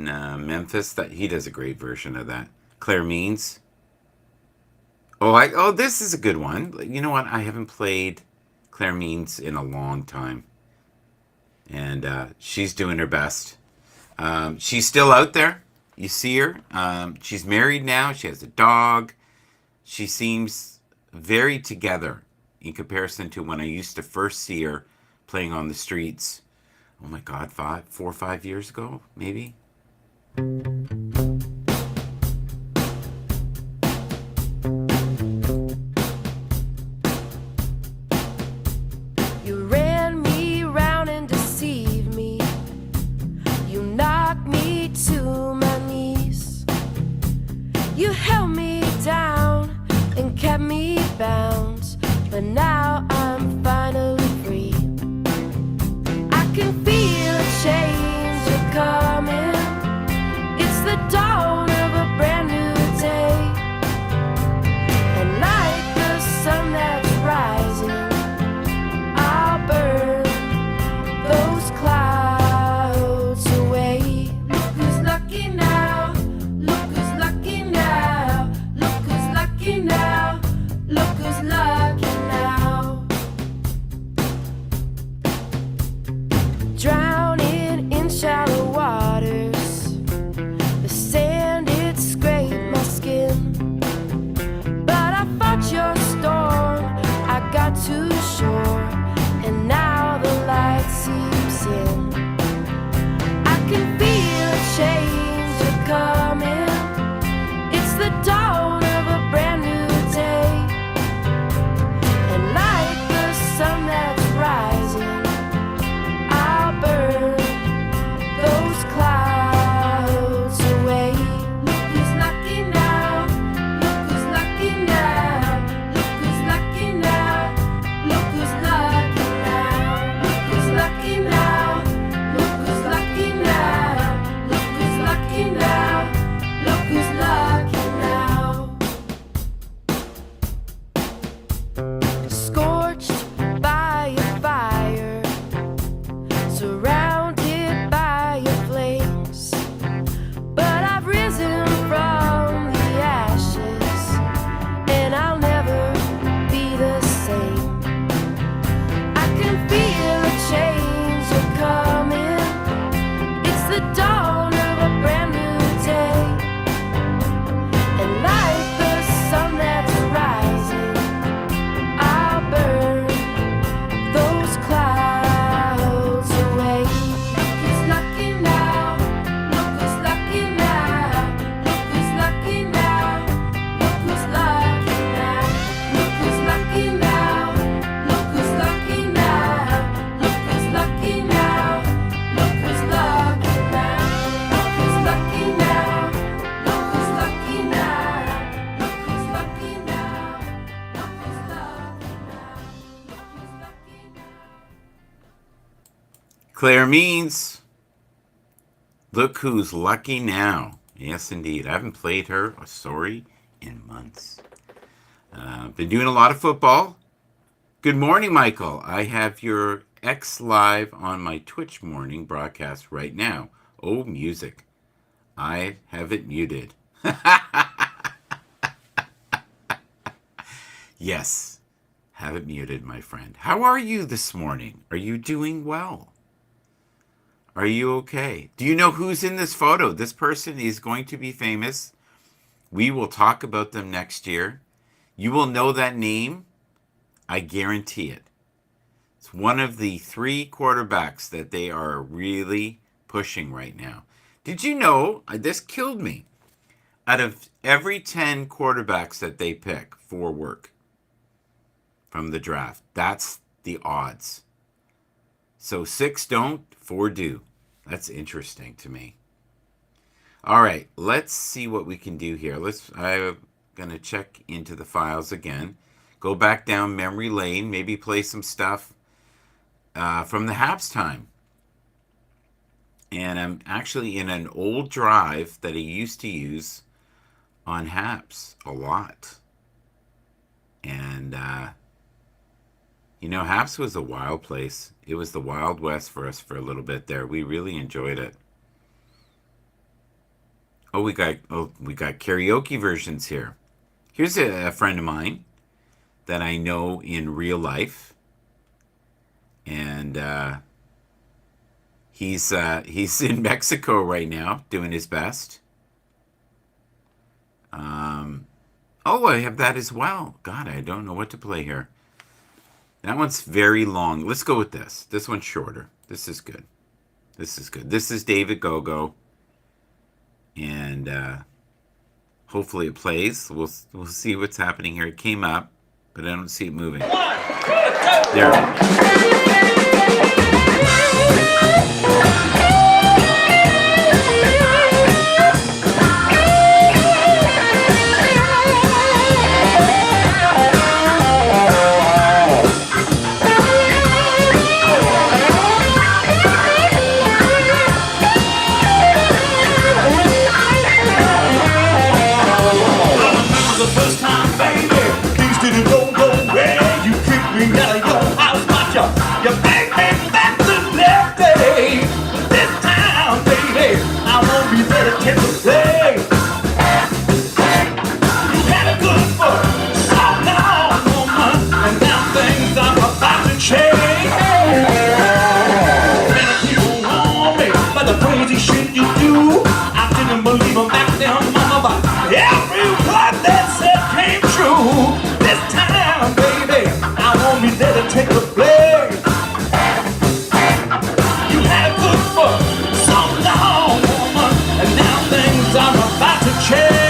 Memphis. That he does a great version of that. Claire Means. Oh, this is a good one. You know what? I haven't played Claire Means in a long time, and she's doing her best. She's still out there. You see her. She's married now. She has a dog. She seems very together in comparison to when I used to first see her playing on the streets. Oh my God, 4 or 5 years ago, maybe. You ran me round and deceived me. You knocked me to my knees. You held me down and kept me bound, but now I'm finally free. I can feel a change coming. It's the dawn of a brand new day, and like the sun that's rising, I'll burn those clouds away. Look who's lucky now. Look who's lucky now. Look who's lucky now. Look who's lucky now. Drowning in shallow waters, the sand it scraped my skin. But I fought your storm, I got to shore, and now the light seeps in. I can feel a change coming. It's the dawn of a brand new day, and like the sun that's rising, I'll burn those clouds away. Look who's lucky now. Look who's lucky now. Look who's lucky now. Look who's lucky now. Look who's lucky now. Look who's lucky now. Look who's lucky now. Look who's lucky now. Scorched by a fire, surrounded by your flames, but I've risen from the ashes, and I'll never be the same. I can feel a change coming. It's the dawn of a brand new day, and like the sun that's rising, I'll burn those clouds away. Look who's lucky now. Look who's lucky now. Look who's lucky now. Look who's lucky now. Look who's lucky now. Look who's lucky now. Look who's lucky now. Look who's lucky now. Look who's lucky now. Look who's lucky now. Look who's lucky now. Look who's lucky now. Look who's lucky now. Claire Means. Look who's lucky now. Yes, indeed. I haven't played her, sorry, in months. Been doing a lot of football. Good morning, Michael. I have your X live on my Twitch morning broadcast right now. Oh, music. I have it muted. Yes, have it muted, my friend. How are you this morning? Are you doing well? Are you okay? Do you know who's in this photo? This person is going to be famous. We will talk about them next year. You will know that name. I guarantee it. It's one of the 3 quarterbacks that they are really pushing right now. Did you know, this killed me, out of every 10 quarterbacks that they pick for work from the draft, that's the odds. So 6 don't, 4 do. That's interesting to me. All right, let's see what we can do here. I'm going to check into the files again. go back down memory lane, maybe play some stuff from the Habs time. And I'm actually in an old drive that I used to use on Habs a lot. And, Habs was a wild place. It was the Wild West for us for a little bit there. We really enjoyed it. We got karaoke versions here. Here's a friend of mine that I know in real life. And, he's in Mexico right now doing his best. I have that as well. God, I don't know what to play here. That one's very long. Let's go with this. This one's shorter. This is good. This is David Gogo. And hopefully it plays. We'll see what's happening here. It came up, but I don't see it moving. There. Take the blame. You had good for so long, woman, and now things are about to change.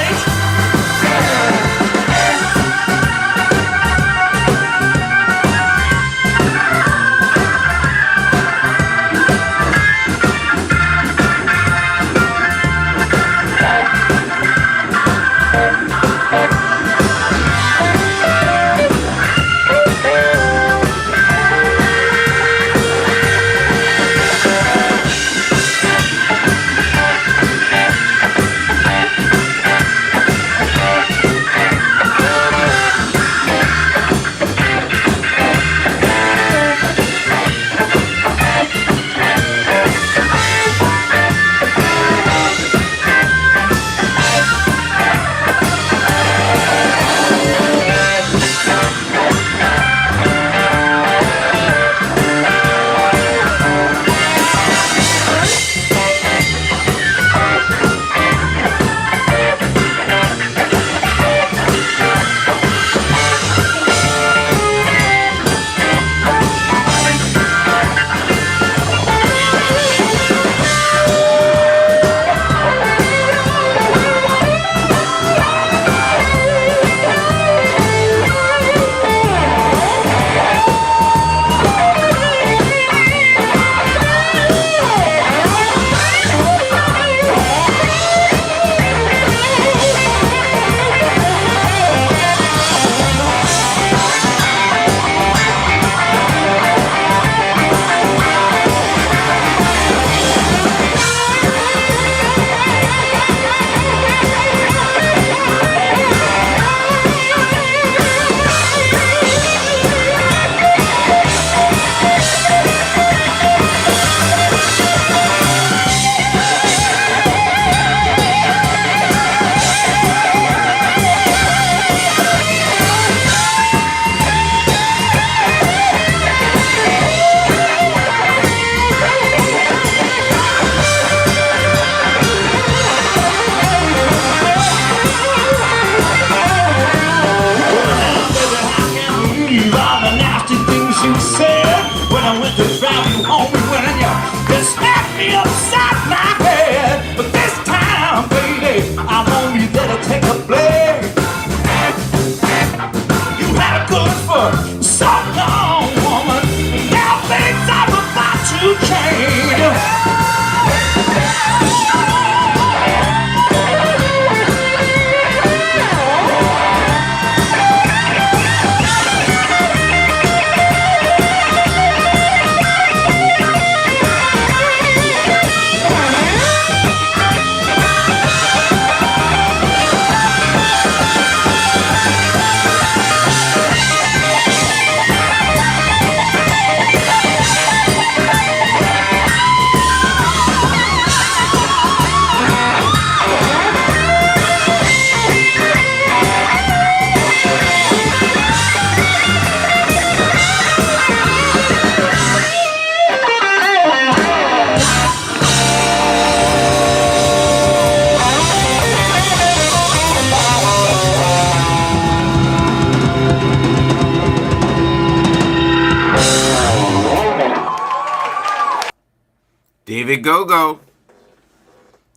David Gogo.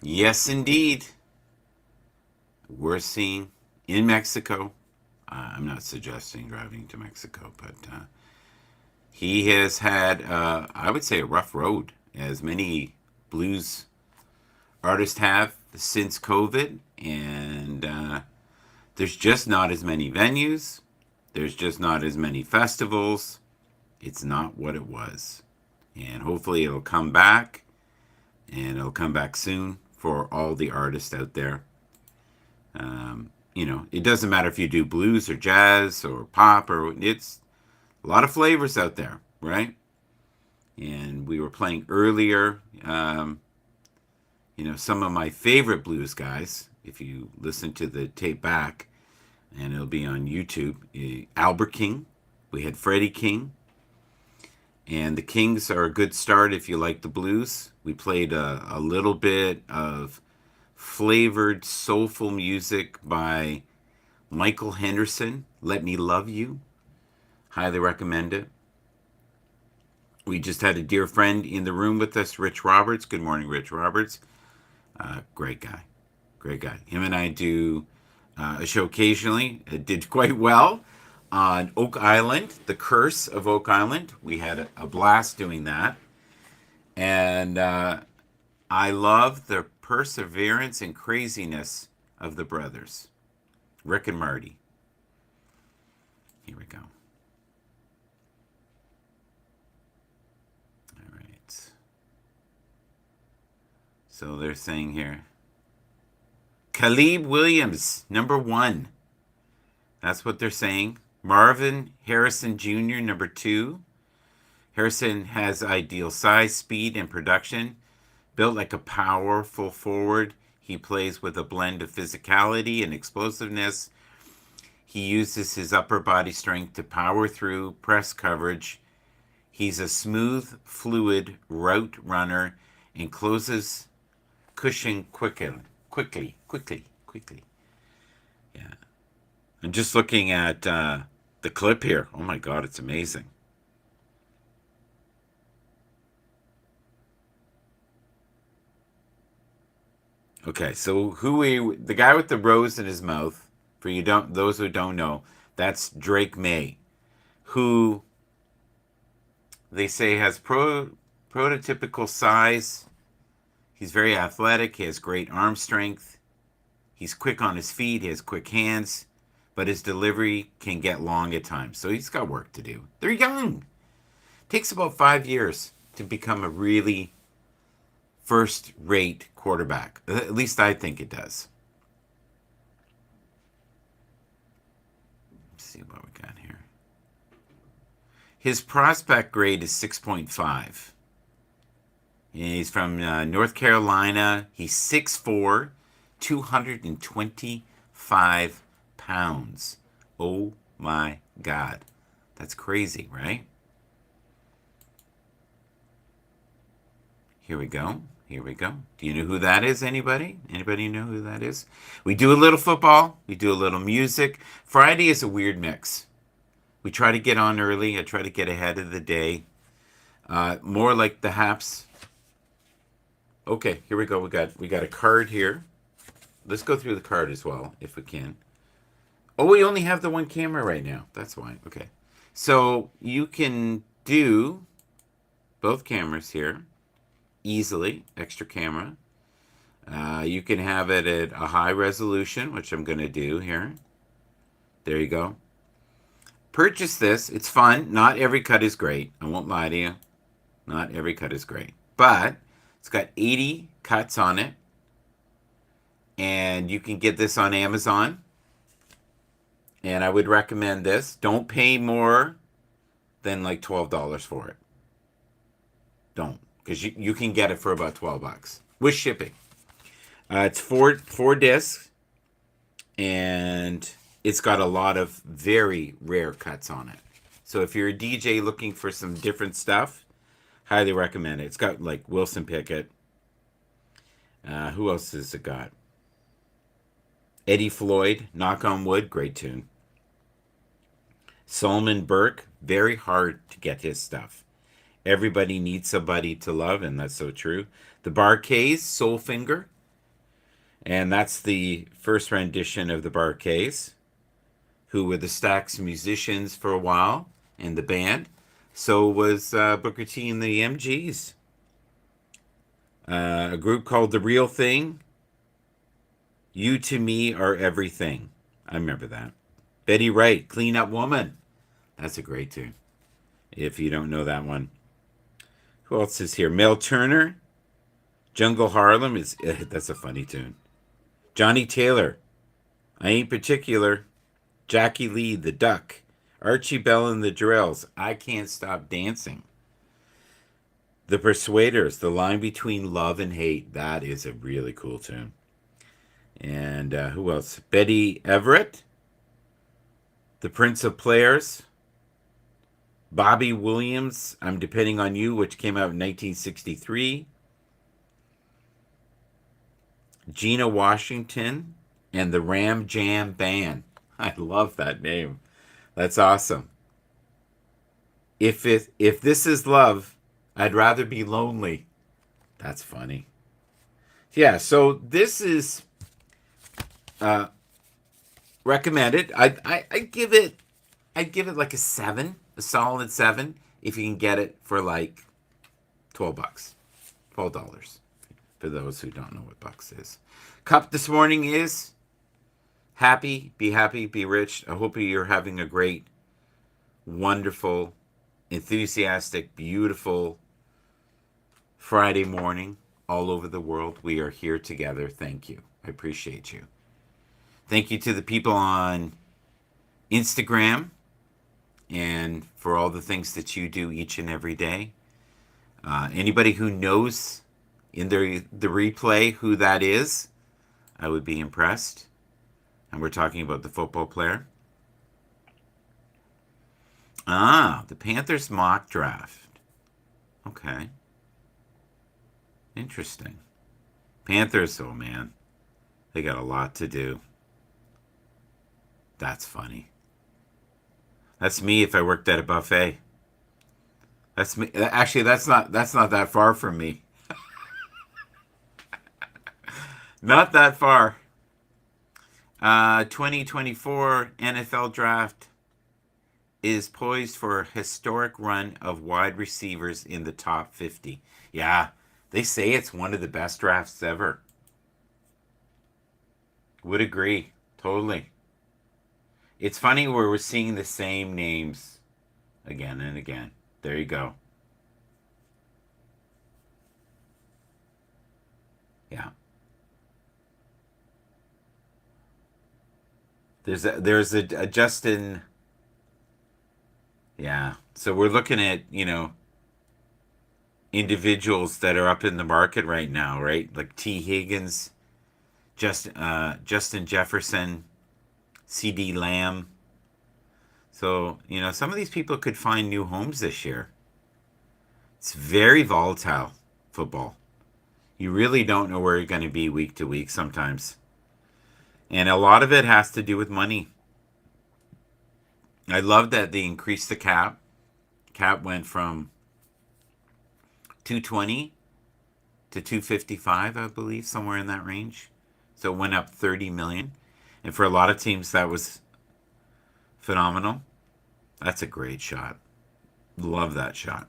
Yes, indeed. We're seeing in Mexico. I'm not suggesting driving to Mexico, but he has had, I would say, a rough road, as many blues artists have since COVID. And there's just not as many venues. There's just not as many festivals. It's not what it was. And hopefully it'll come back. And it'll come back soon for all the artists out there. It doesn't matter if you do blues or jazz or pop, or it's a lot of flavors out there, right? And we were playing earlier, some of my favorite blues guys, if you listen to the tape back, and it'll be on YouTube, Albert King. We had Freddie King. And the Kings are a good start if you like the blues. We played a little bit of flavored, soulful music by Michael Henderson, Let Me Love You. Highly recommend it. We just had a dear friend in the room with us, Rich Roberts. Good morning, Rich Roberts. Great guy. Great guy. Him and I do a show occasionally. It did quite well on Oak Island, The Curse of Oak Island. We had a blast doing that. And I love the perseverance and craziness of the brothers, Rick and Marty. Here we go. All right. So they're saying here, Caleb Williams, number 1. That's what they're saying. Marvin Harrison Jr., number 2. Harrison has ideal size, speed, and production. Built like a powerful forward, he plays with a blend of physicality and explosiveness. He uses his upper body strength to power through press coverage. He's a smooth, fluid route runner and closes cushion quickly. Yeah. I'm just looking at the clip here. Oh my God, it's amazing. Okay, so the guy with the rose in his mouth, for those who don't know, that's Drake May, who they say has prototypical size. He's very athletic. He has great arm strength. He's quick on his feet. He has quick hands, but his delivery can get long at times. So he's got work to do. They're young. It takes about 5 years to become a really first-rate quarterback. At least I think it does. Let's see what we got here. His prospect grade is 6.5. He's from North Carolina. He's 6'4", 225 pounds. Oh my God. That's crazy, right? Here we go. Do you know who that is, anybody? Anybody know who that is? We do a little football. We do a little music. Friday is a weird mix. We try to get on early. I try to get ahead of the day. More like the Haps. Okay, here we go. We got a card here. Let's go through the card as well, if we can. Oh, we only have the one camera right now. That's why. Okay. So you can do both cameras here easily. Extra camera. You can have it at a high resolution, which I'm going to do here. There you go. Purchase this. It's fun. Not every cut is great. I won't lie to you. Not every cut is great. But it's got 80 cuts on it. And you can get this on Amazon. And I would recommend this. Don't pay more than like $12 for it. Don't. Because you can get it for about $12 with shipping. It's four discs. And it's got a lot of very rare cuts on it. So if you're a DJ looking for some different stuff, highly recommend it. It's got like Wilson Pickett. Who else has it got? Eddie Floyd, Knock on Wood, great tune. Solomon Burke, very hard to get his stuff. Everybody needs somebody to love, and that's so true. The Bar-Kays, Soulfinger. And that's the first rendition of the Bar-Kays, who were the Stax musicians for a while in the band. So was Booker T and the MGs. A group called The Real Thing. You to Me Are Everything. I remember that. Betty Wright, Clean Up Woman. That's a great tune, if you don't know that one. Who else is here? Mel Turner. Jungle Harlem is that's a funny tune. Johnny Taylor. I Ain't Particular. Jackie Lee, The Duck. Archie Bell and the Drells. I Can't Stop Dancing. The Persuaders, The Line Between Love and Hate. That is a really cool tune. And who else? Betty Everett. The Prince of Players. Bobby Williams, I'm Depending on You, which came out in 1963. Gina Washington and the Ram Jam Band. I love that name. That's awesome. If this is love, I'd rather be lonely. That's funny. Yeah, so this is recommended. I'd give it like a 7, a solid 7, if you can get it for like $12. $12. For those who don't know what bucks is. Cup this morning is happy, be rich. I hope you're having a great, wonderful, enthusiastic, beautiful Friday morning all over the world. We are here together. Thank you. I appreciate you. Thank you to the people on Instagram and for all the things that you do each and every day. Anybody who knows in the replay who that is, I would be impressed. And we're talking about the football player. The Panthers mock draft. Okay. Interesting. Panthers, oh man. They got a lot to do. That's funny. That's me if I worked at a buffet. That's me. Actually, that's not that far from me. Not that far. 2024 NFL Draft is poised for a historic run of wide receivers in the top 50. Yeah, they say it's one of the best drafts ever. Would agree. Totally. It's funny where we're seeing the same names again and again. There you go. Yeah. There's a Justin. Yeah. So we're looking at, individuals that are up in the market right now, right? Like T. Higgins, Justin Jefferson, CD Lamb. So, some of these people could find new homes this year. It's very volatile, football. You really don't know where you're going to be week to week sometimes. And a lot of it has to do with money. I love that they increased the cap. Cap went from 220 to 255, I believe, somewhere in that range. So it went up 30 million. And for a lot of teams, that was phenomenal. That's a great shot. Love that shot.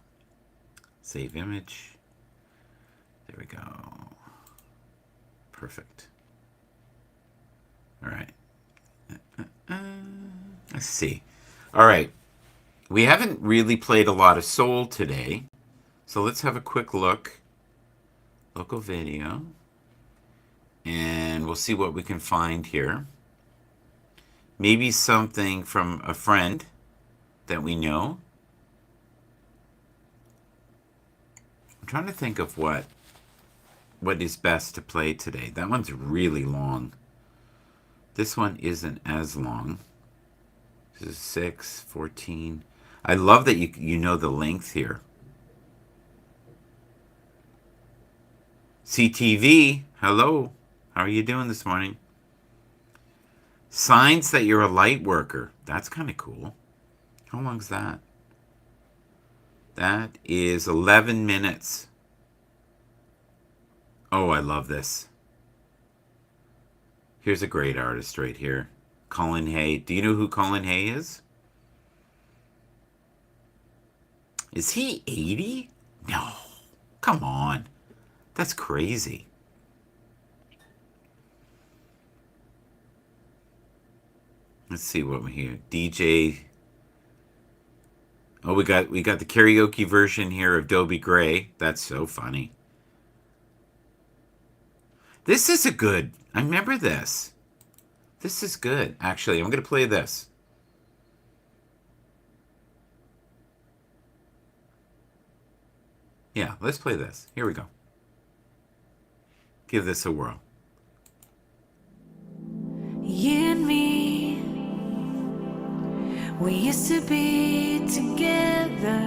Save image. There we go. Perfect. All right. Let's see. All right. We haven't really played a lot of Soul today. So let's have a quick look. Local video. And we'll see what we can find here. Maybe something from a friend that we know. I'm trying to think of what is best to play today. That one's really long. This one isn't as long. This is 6, 14. I love that you know the length here. CTV, hello. How are you doing this morning? Signs that you're a light worker. That's kind of cool. How long's that? That is 11 minutes. Oh, I love this. Here's a great artist right here. Colin Hay. Do you know who Colin Hay is? Is he 80? No. Come on. That's crazy. Let's see what we hear. DJ. Oh, we got the karaoke version here of Dobie Gray. That's so funny. This is a good. I remember this. This is good. Actually, I'm going to play this. Yeah, let's play this. Here we go. Give this a whirl. You and me, we used to be together,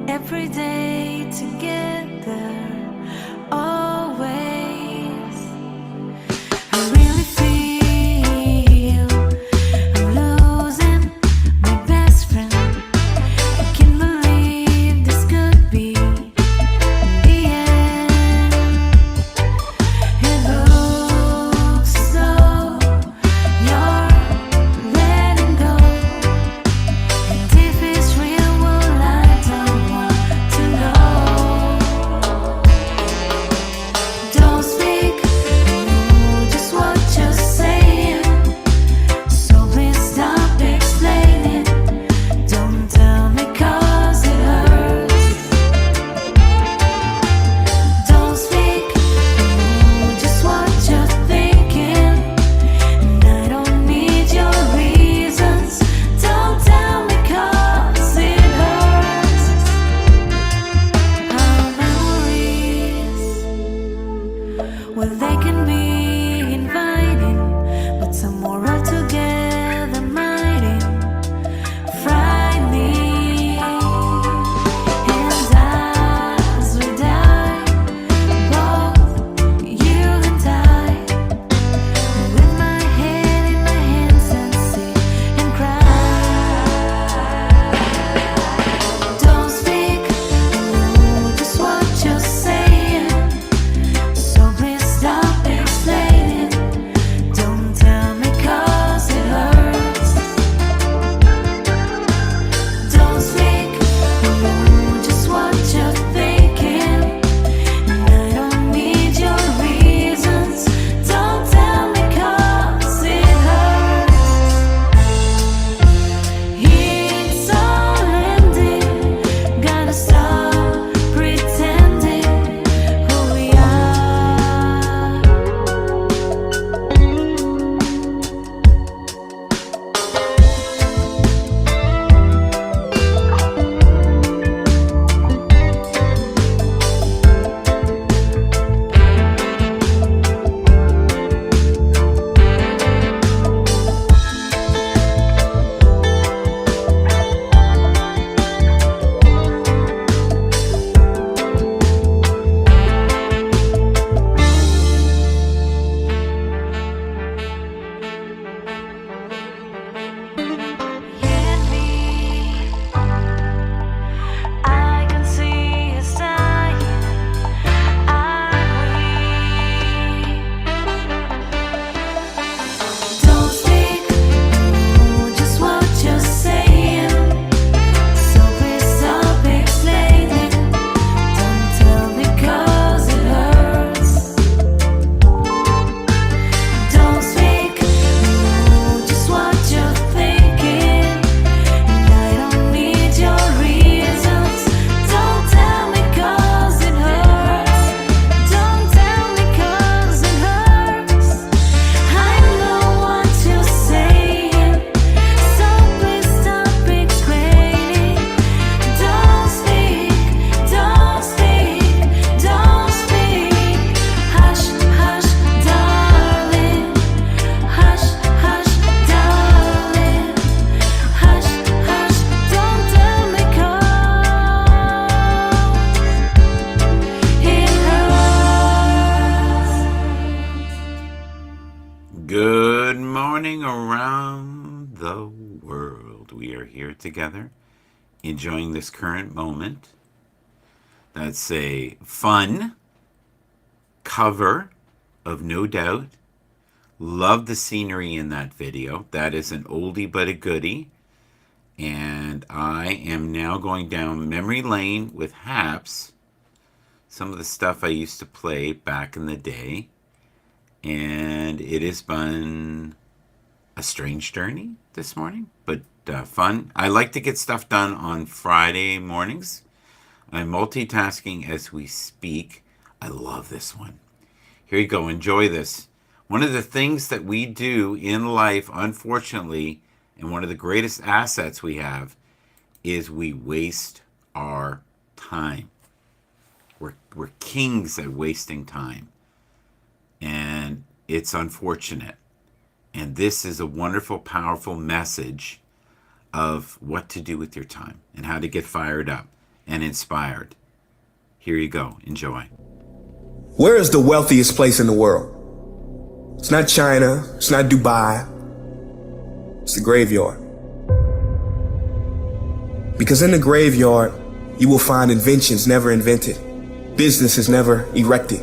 every day together, always. I really feel I'm losing my best friend. I can't believe this could be the end. It looks as though you're letting go, and if it's real, well, I don't want to know. Don't speak, I know just what you're saying, so please stop explaining. Don't tell me 'cause it hurts. Don't speak, I know just what you're thinking, and I don't need your reasons. Don't tell me 'cause it hurts. Our memories, well, they can be inviting, but some more altogether mighty, frightening. And as we die, both you and I, with my head in my hands and sit and cry. Don't speak, I know just what you're saying, so please stop explaining. Don't tell me 'cause it hurts. Don't speak, I know just what you're thinking, and I don't need your reasons. Don't tell me 'cause it hurts. It's all ending, gotta stop pretending who we are. I can see us dying. Don't speak, I know just what you're saying, so please stop explaining. Don't tell me 'cause it hurts. Don't speak, I know just what you're thinking, and I don't need your reasons. Don't tell me 'cause it hurts. Don't tell me 'cause it hurts. I know what you're saying, so please stop explaining. Don't speak, don't speak, don't speak. Hush, hush, darling. Hush, hush, darling. Hush, hush, don't tell me 'cause it hurts. Good morning around the world. We are here together enjoying this current moment. That's a fun cover of No Doubt. Love the scenery in that video. That is an oldie but a goodie. And I am now going down memory lane with Haps. Some of the stuff I used to play back in the day. And it has been a strange journey this morning, but fun. I like to get stuff done on Friday mornings. I'm multitasking as we speak. I love this one. Here you go. Enjoy this. One of the things that we do in life, unfortunately, and one of the greatest assets we have, is we waste our time. We're kings at wasting time. And it's unfortunate. And this is a wonderful, powerful message of what to do with your time and how to get fired up and inspired. Here you go. Enjoy. Where is the wealthiest place in the world? It's not China. It's not Dubai. It's the graveyard. Because in the graveyard, you will find inventions never invented, businesses never erected,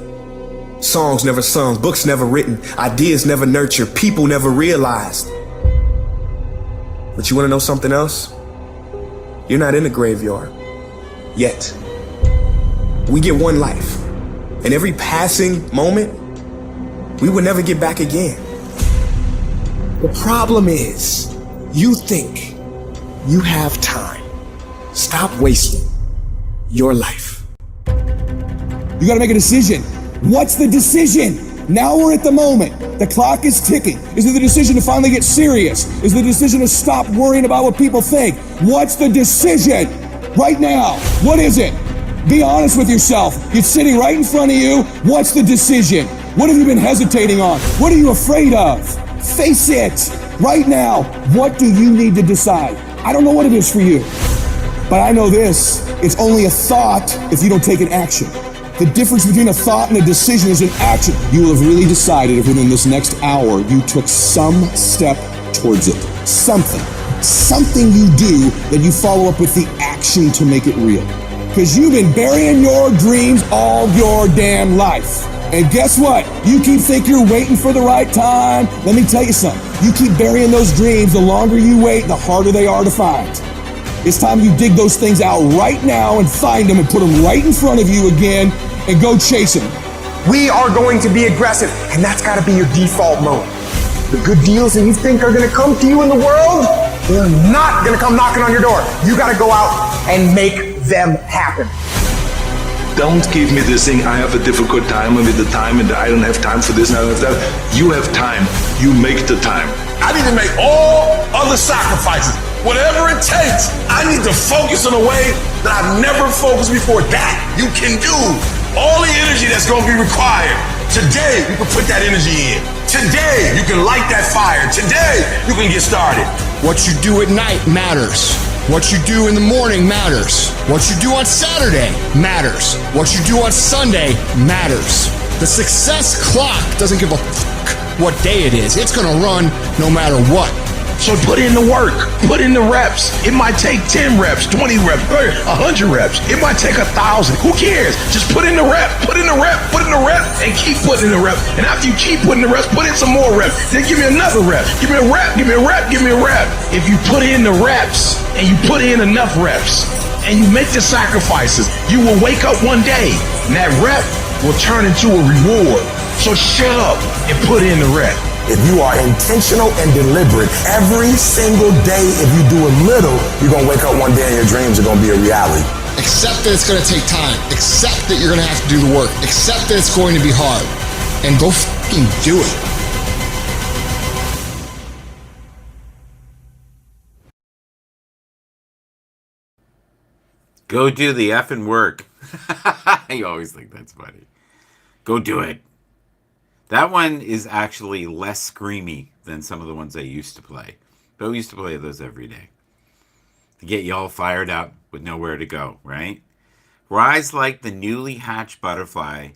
songs never sung, books never written, ideas never nurtured, people never realized. But you want to know something else? You're not in the graveyard yet. We get one life, and every passing moment, we will never get back again. The problem is, you think you have time. Stop wasting your life. You gotta make a decision. What's the decision? Now we're at the moment. The clock is ticking. Is it the decision to finally get serious? Is it the decision to stop worrying about what people think? What's the decision? Right now, what is it? Be honest with yourself. It's sitting right in front of you. What's the decision? What have you been hesitating on? What are you afraid of? Face it. Right now, what do you need to decide? I don't know what it is for you, but I know this. It's only a thought if you don't take an action. The difference between a thought and a decision is an action. You will have really decided if within this next hour you took some step towards it. Something you do that you follow up with the action to make it real. Because you've been burying your dreams all your damn life. And guess what? You keep thinking you're waiting for the right time. Let me tell you something. You keep burying those dreams, the longer you wait, the harder they are to find. It's time you dig those things out right now and find them and put them right in front of you again and go chase them. We are going to be aggressive, and that's got to be your default mode. The good deals that you think are going to come to you in the world, they're not going to come knocking on your door. You got to go out and make them happen. Don't give me this thing, I have a difficult time with the time and I don't have time for this and I don't have that. You have time. You make the time. I need to make all other sacrifices, whatever it takes. I need to focus in a way that I've never focused before. That you can do. All the energy that's going to be required. Today, you can put that energy in. Today, you can light that fire. Today, you can get started. What you do at night matters. What you do in the morning matters. What you do on Saturday matters. What you do on Sunday matters. The success clock doesn't give a fuck what day it is. It's gonna run no matter what. So put in the work, put in the reps. It might take 10 reps, 20 reps, 100 reps. It might take 1,000. Who cares? Just put in the rep, put in the rep, put in the rep, and keep putting in the rep. And after you keep putting the reps, put in some more reps. Then give me another rep. Give me a rep, give me a rep, give me a rep. If you put in the reps and you put in enough reps and you make the sacrifices, you will wake up one day and that rep will turn into a reward. So shut up and put in the rep. If you are intentional and deliberate, every single day, if you do a little, you're going to wake up one day and your dreams are going to be a reality. Accept that it's gonna take time. Accept that you're gonna have to do the work. Accept that it's going to be hard. And go fucking do it. Go do the effing work. You always think that's funny. Go do it. That one is actually less screamy than some of the ones I used to play. But we used to play those every day. To get you all fired up with nowhere to go, right? Rise like the newly hatched butterfly,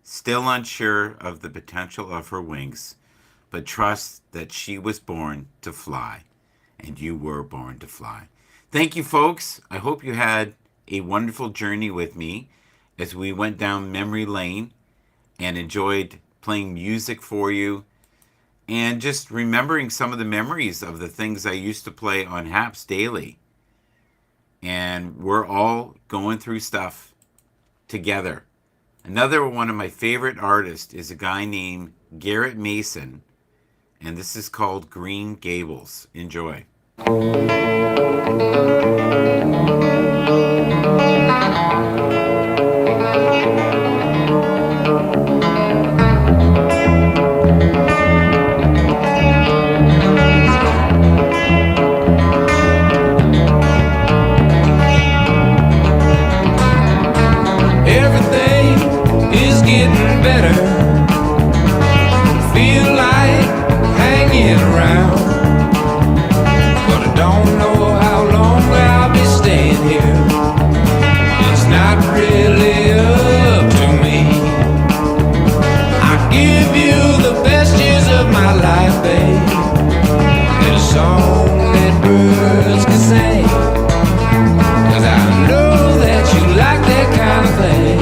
still unsure of the potential of her wings, but trust that she was born to fly, and you were born to fly. Thank you, folks. I hope you had a wonderful journey with me as we went down memory lane and enjoyed playing music for you and just remembering some of the memories of the things I used to play on Haps daily. And we're all going through stuff together. Another one of my favorite artists is a guy named Garrett Mason, and this is called Green Gables. Enjoy. Everything is getting better. Feel like hanging around, but I don't know how long I'll be staying here. It's not really up to me. I give you the best years of my life, babe, and a song that birds can sing. 'Cause I know that you like that kind of thing.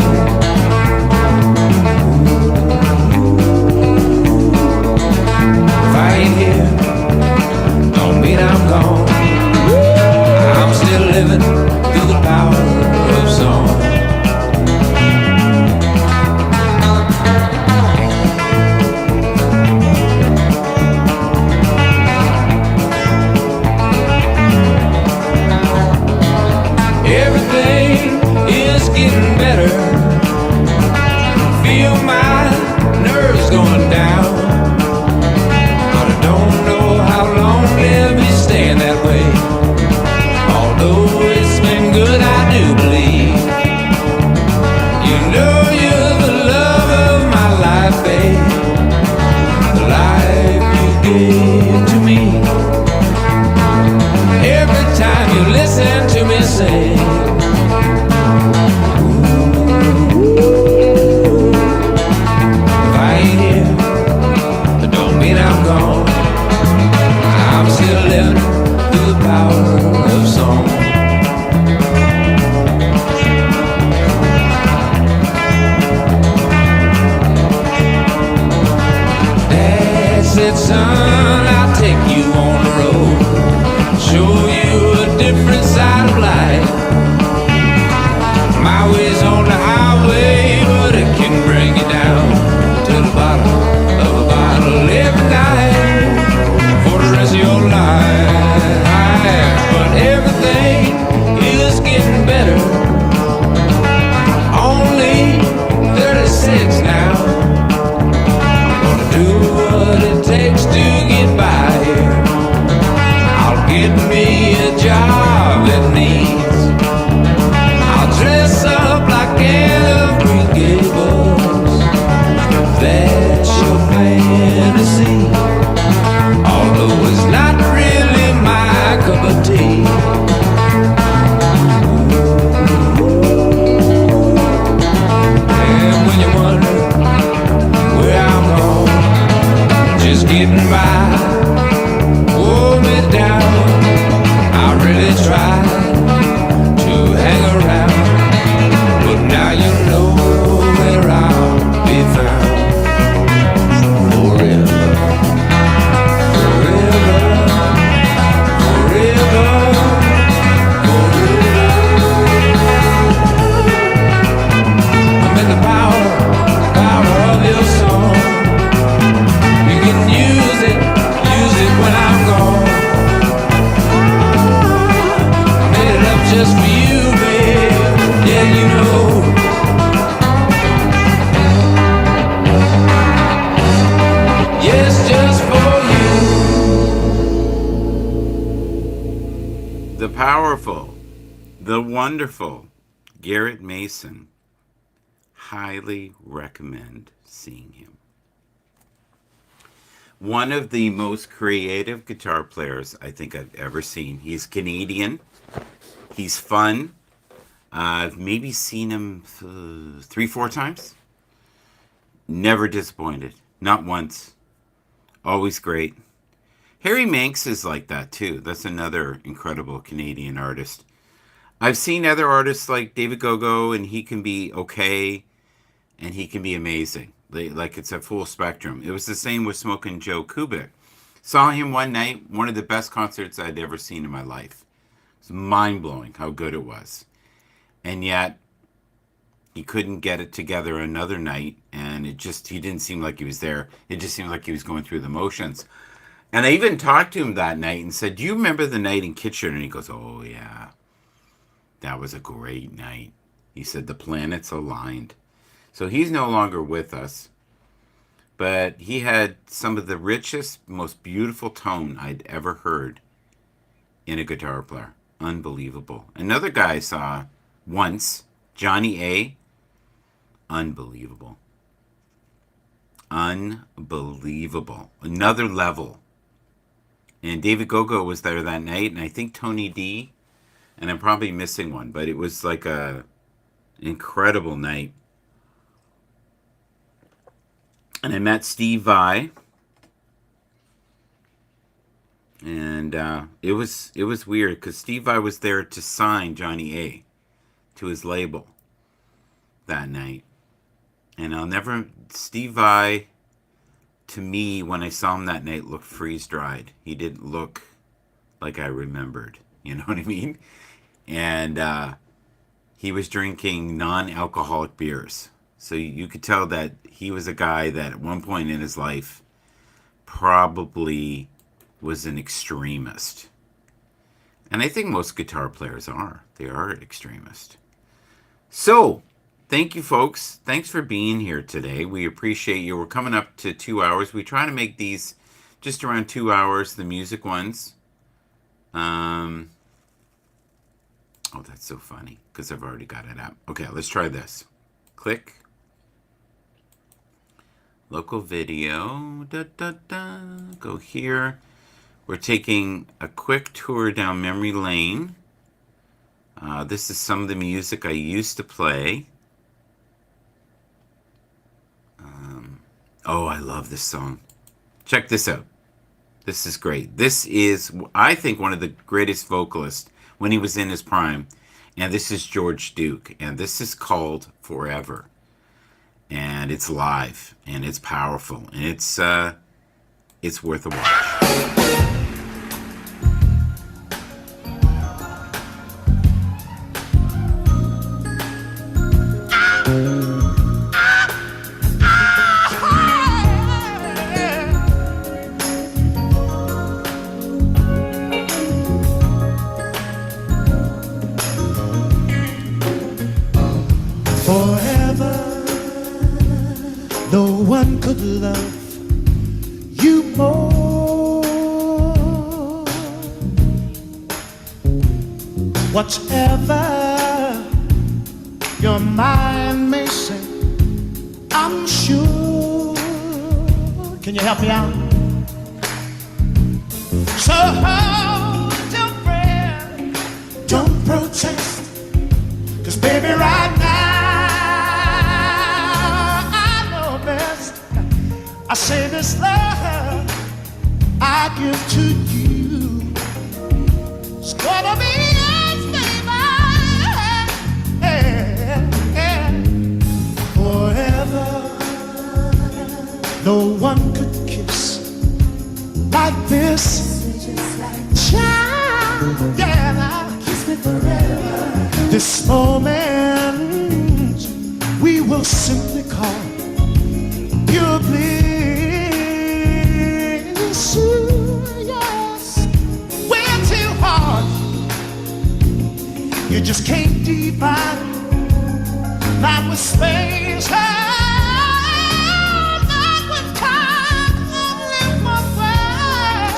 If I ain't here, don't mean I'm gone. I'm still living through the power of song. Everything is getting better. Feel my nerves going down, but I don't know how long they'll be staying that way. Although it's been good, I do believe. You know you're the love of my life, babe, the life you gave to me. Every time you listen to me say, if I ain't here, it don't mean I'm gone. I'm still living through the power of song. Dad said, son, I'll take you on the road, show you a different side of life. My way's on the highway, but it can bring you down to the bottom of a bottle every night for the rest of your life. But everything is getting better. Only 36 now. Gonna do what it takes to get by here. I'll get me a job that needs. I'll dress up like Anne of Green Gables, if that's your fantasy. Although it's not really my cup of tea. And when you wonder where I'm going, just getting by, hold me down. I really tried to hang around, but now you know where I'll be found. Forever, forever, forever, forever. I'm in the power of your song. You can use it when I'm gone. I made it up just for you, babe. Yeah, you know. Yes, just for you. The powerful, the wonderful Garrett Mason. Highly recommend seeing him. One of the most creative guitar players I think I've ever seen. He's Canadian. He's fun. I've maybe seen him 3-4 times. Never disappointed. Not once. Always great. Harry Manx is like that too. That's another incredible Canadian artist. I've seen other artists like David Gogo, and he can be okay, and he can be amazing. Like it's a full spectrum. It was the same with Smokin' Joe Kubik. Saw him one night, one of the best concerts I'd ever seen in my life. It's mind-blowing how good it was. And yet, he couldn't get it together another night, and he didn't seem like he was there. It just seemed like he was going through the motions. And I even talked to him that night and said, do you remember the night in Kitchener? And he goes, oh yeah, that was a great night. He said the planets aligned. So he's no longer with us, but he had some of the richest, most beautiful tone I'd ever heard in a guitar player. Unbelievable. Another guy I saw once, Johnny A. Unbelievable. Unbelievable. Another level. And David Gogo was there that night, and I think Tony D. And I'm probably missing one, but it was like a incredible night. And I met Steve Vai. And it was weird because Steve Vai was there to sign Johnny A. to his label that night. And Steve Vai, to me, when I saw him that night, looked freeze-dried. He didn't look like I remembered. You know what I mean? And he was drinking non-alcoholic beers. So you could tell that he was a guy that at one point in his life probably was an extremist. And I think most guitar players are. They are extremist. So, thank you, folks. Thanks for being here today. We appreciate you. We're coming up to 2 hours. We try to make these just around 2 hours, the music ones. Oh, that's so funny because I've already got it up. Okay, let's try this. Click. Local video. Da, da, da. Go here. We're taking a quick tour down memory lane. This is some of the music I used to play. Oh, I love this song. Check this out. This is great. This is, I think, one of the greatest vocalists when he was in his prime. And this is George Duke. And this is called Forever. And it's live. And it's powerful. And it's worth a watch. One could love you more. Whatever your mind may say, I'm sure. Can you help me out? So hold your breath, don't protest, 'cause baby, right now I say this love I give to you, it's gonna be yours, baby, forever. No one could kiss like this, child, yeah, kiss me forever. This moment we will simply call pure bliss. Yes, we're too hard. You just can't divide, not with space, not with time. Only one word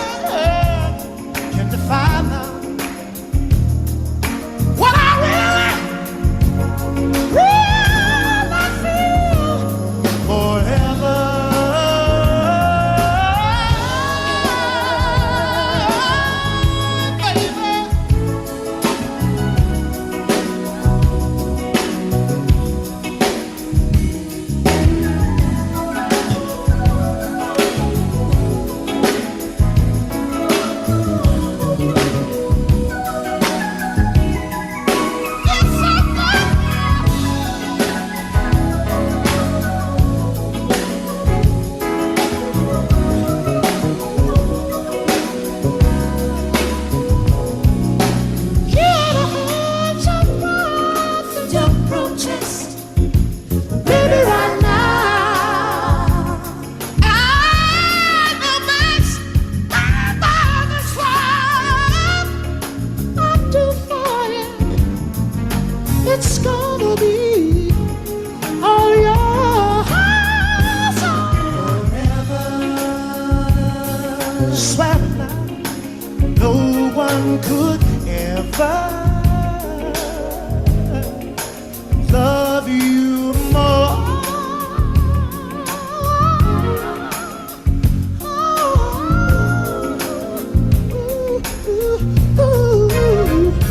can define love. What I really feel forever. could ever love you more.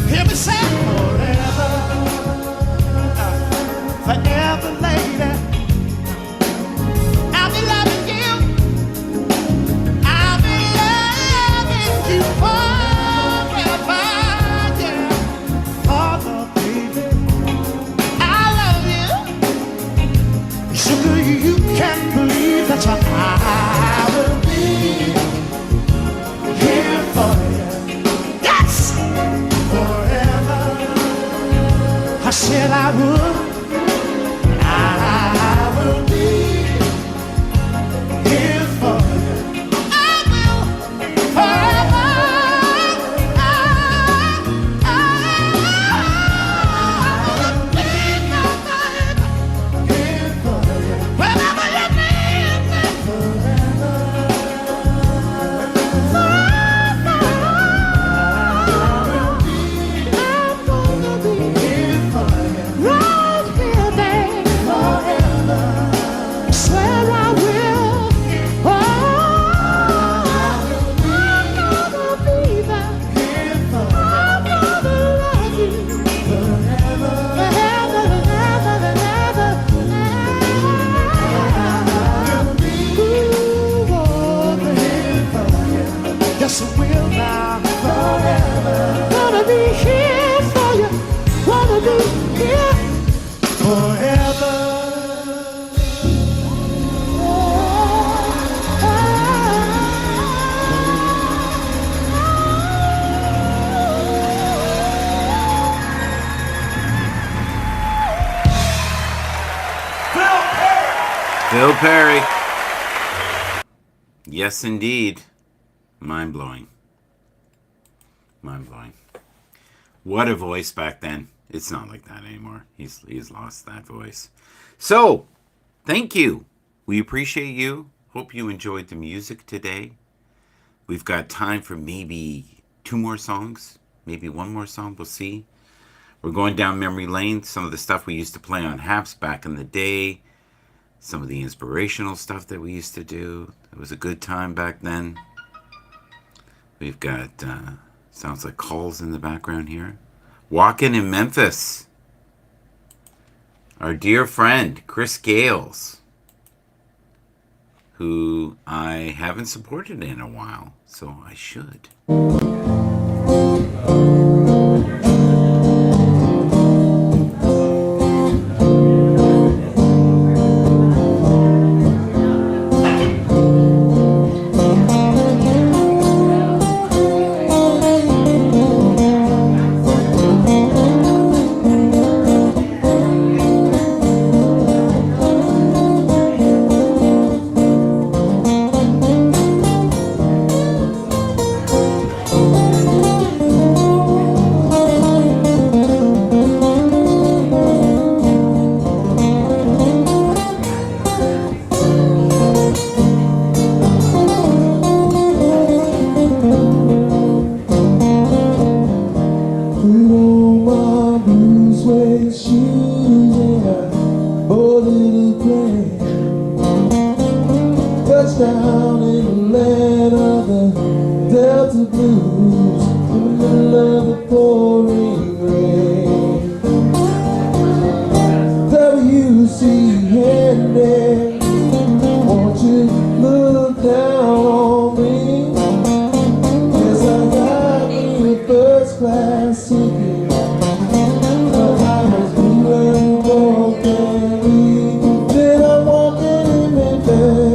Hear me say forever, forever, lady. I'll be loving you. I'll be loving you forever, yeah. Oh, baby, I love you. Sugar, you can't believe that I will be here for you. Yes, forever. I said I would. I will be here for you. I will forever. I will be here for you. Whenever you need me. Yes, I will now. Forever. Gonna be here for you. Gonna be here forever. Phil Perry. Yes, indeed. Mind blowing. Mind blowing. What a voice back then. It's not like that anymore. He's lost that voice. So, thank you. We appreciate you. Hope you enjoyed the music today. We've got time for maybe 2 more songs. Maybe 1 more song. We'll see. We're going down memory lane. Some of the stuff we used to play on Haps back in the day. Some of the inspirational stuff that we used to do. It was a good time back then. We've got, sounds like calls in the background here. Walking in Memphis. Our dear friend, Chris Gales, who I haven't supported in a while, so I should. Down in the land of the Delta Blues, in the middle of the pouring rain. W.C. Handy, won't you look down on me? Yes, I got me a first class ticket, but I was blue and broken. Then I'm walking in Memphis.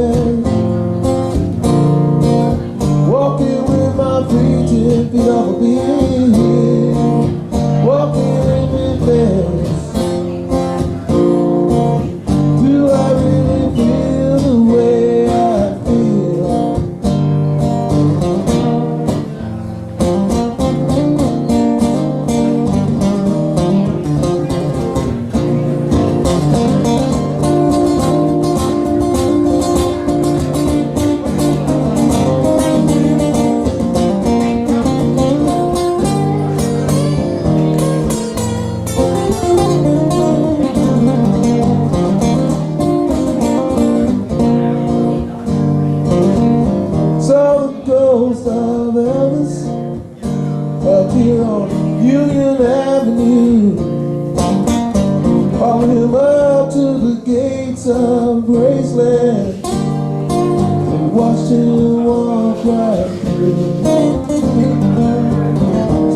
to the gates of Graceland and watched him walk right through.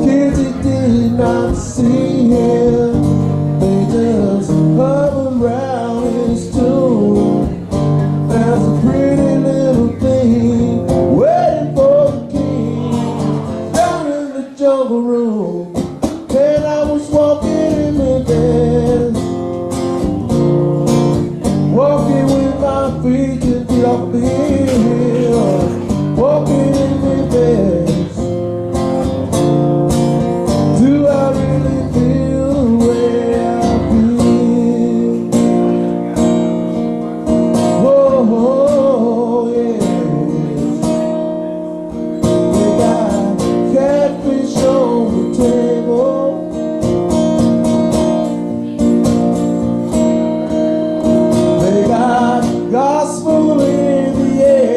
Kids that did not see him, they just hovered around his tomb. There's a pretty little thing waiting for the king down in the jungle room. And I was walking in Memphis, walking with my feet 10 feet off the hill, walking in Memphis. Do I really feel the way I feel? Whoa, yeah. They got catfish on the table. They got gospel in the air.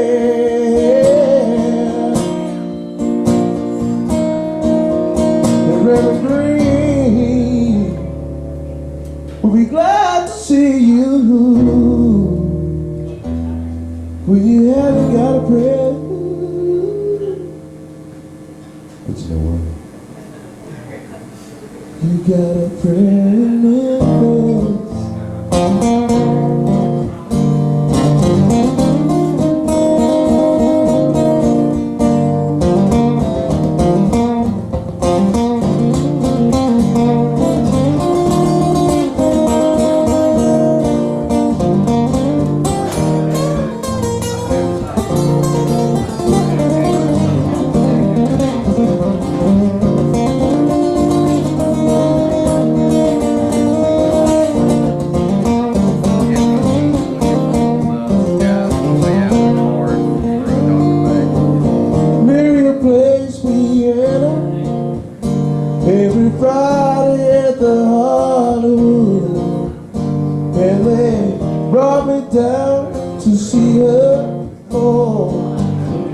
The Reverend Green will be glad to see you when you haven't got a prayer. But you know what? You got a prayer in Memphis. Miriam plays piano every Friday at the Hollywood, and they brought me down to see her. Oh,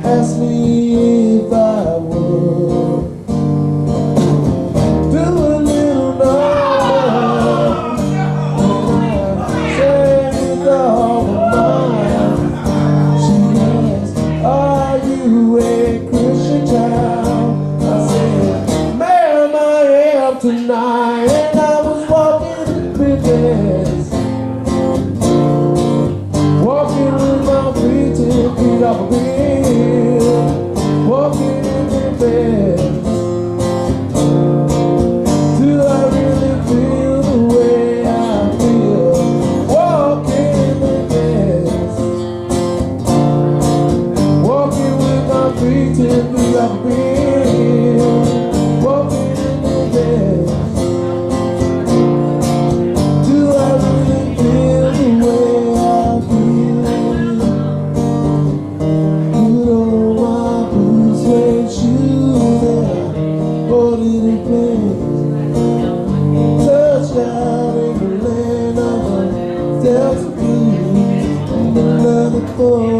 asked me if I would do a little number, and I sang it all of mine. She asked, "Are you a Christian child?" I said, "Ma'am, I am tonight." And I was walking in Memphis, walking with my feet 10 feet off the hill, walking in Memphis. Do I really feel the way I feel? Walking in Memphis, walking with my feet 10 feet off the hill, walking in Memphis. Do I really feel the way I feel? Put on my blue suede shoes and I boarded a plane. Touchdown in the land of the Delta Blues. Another 4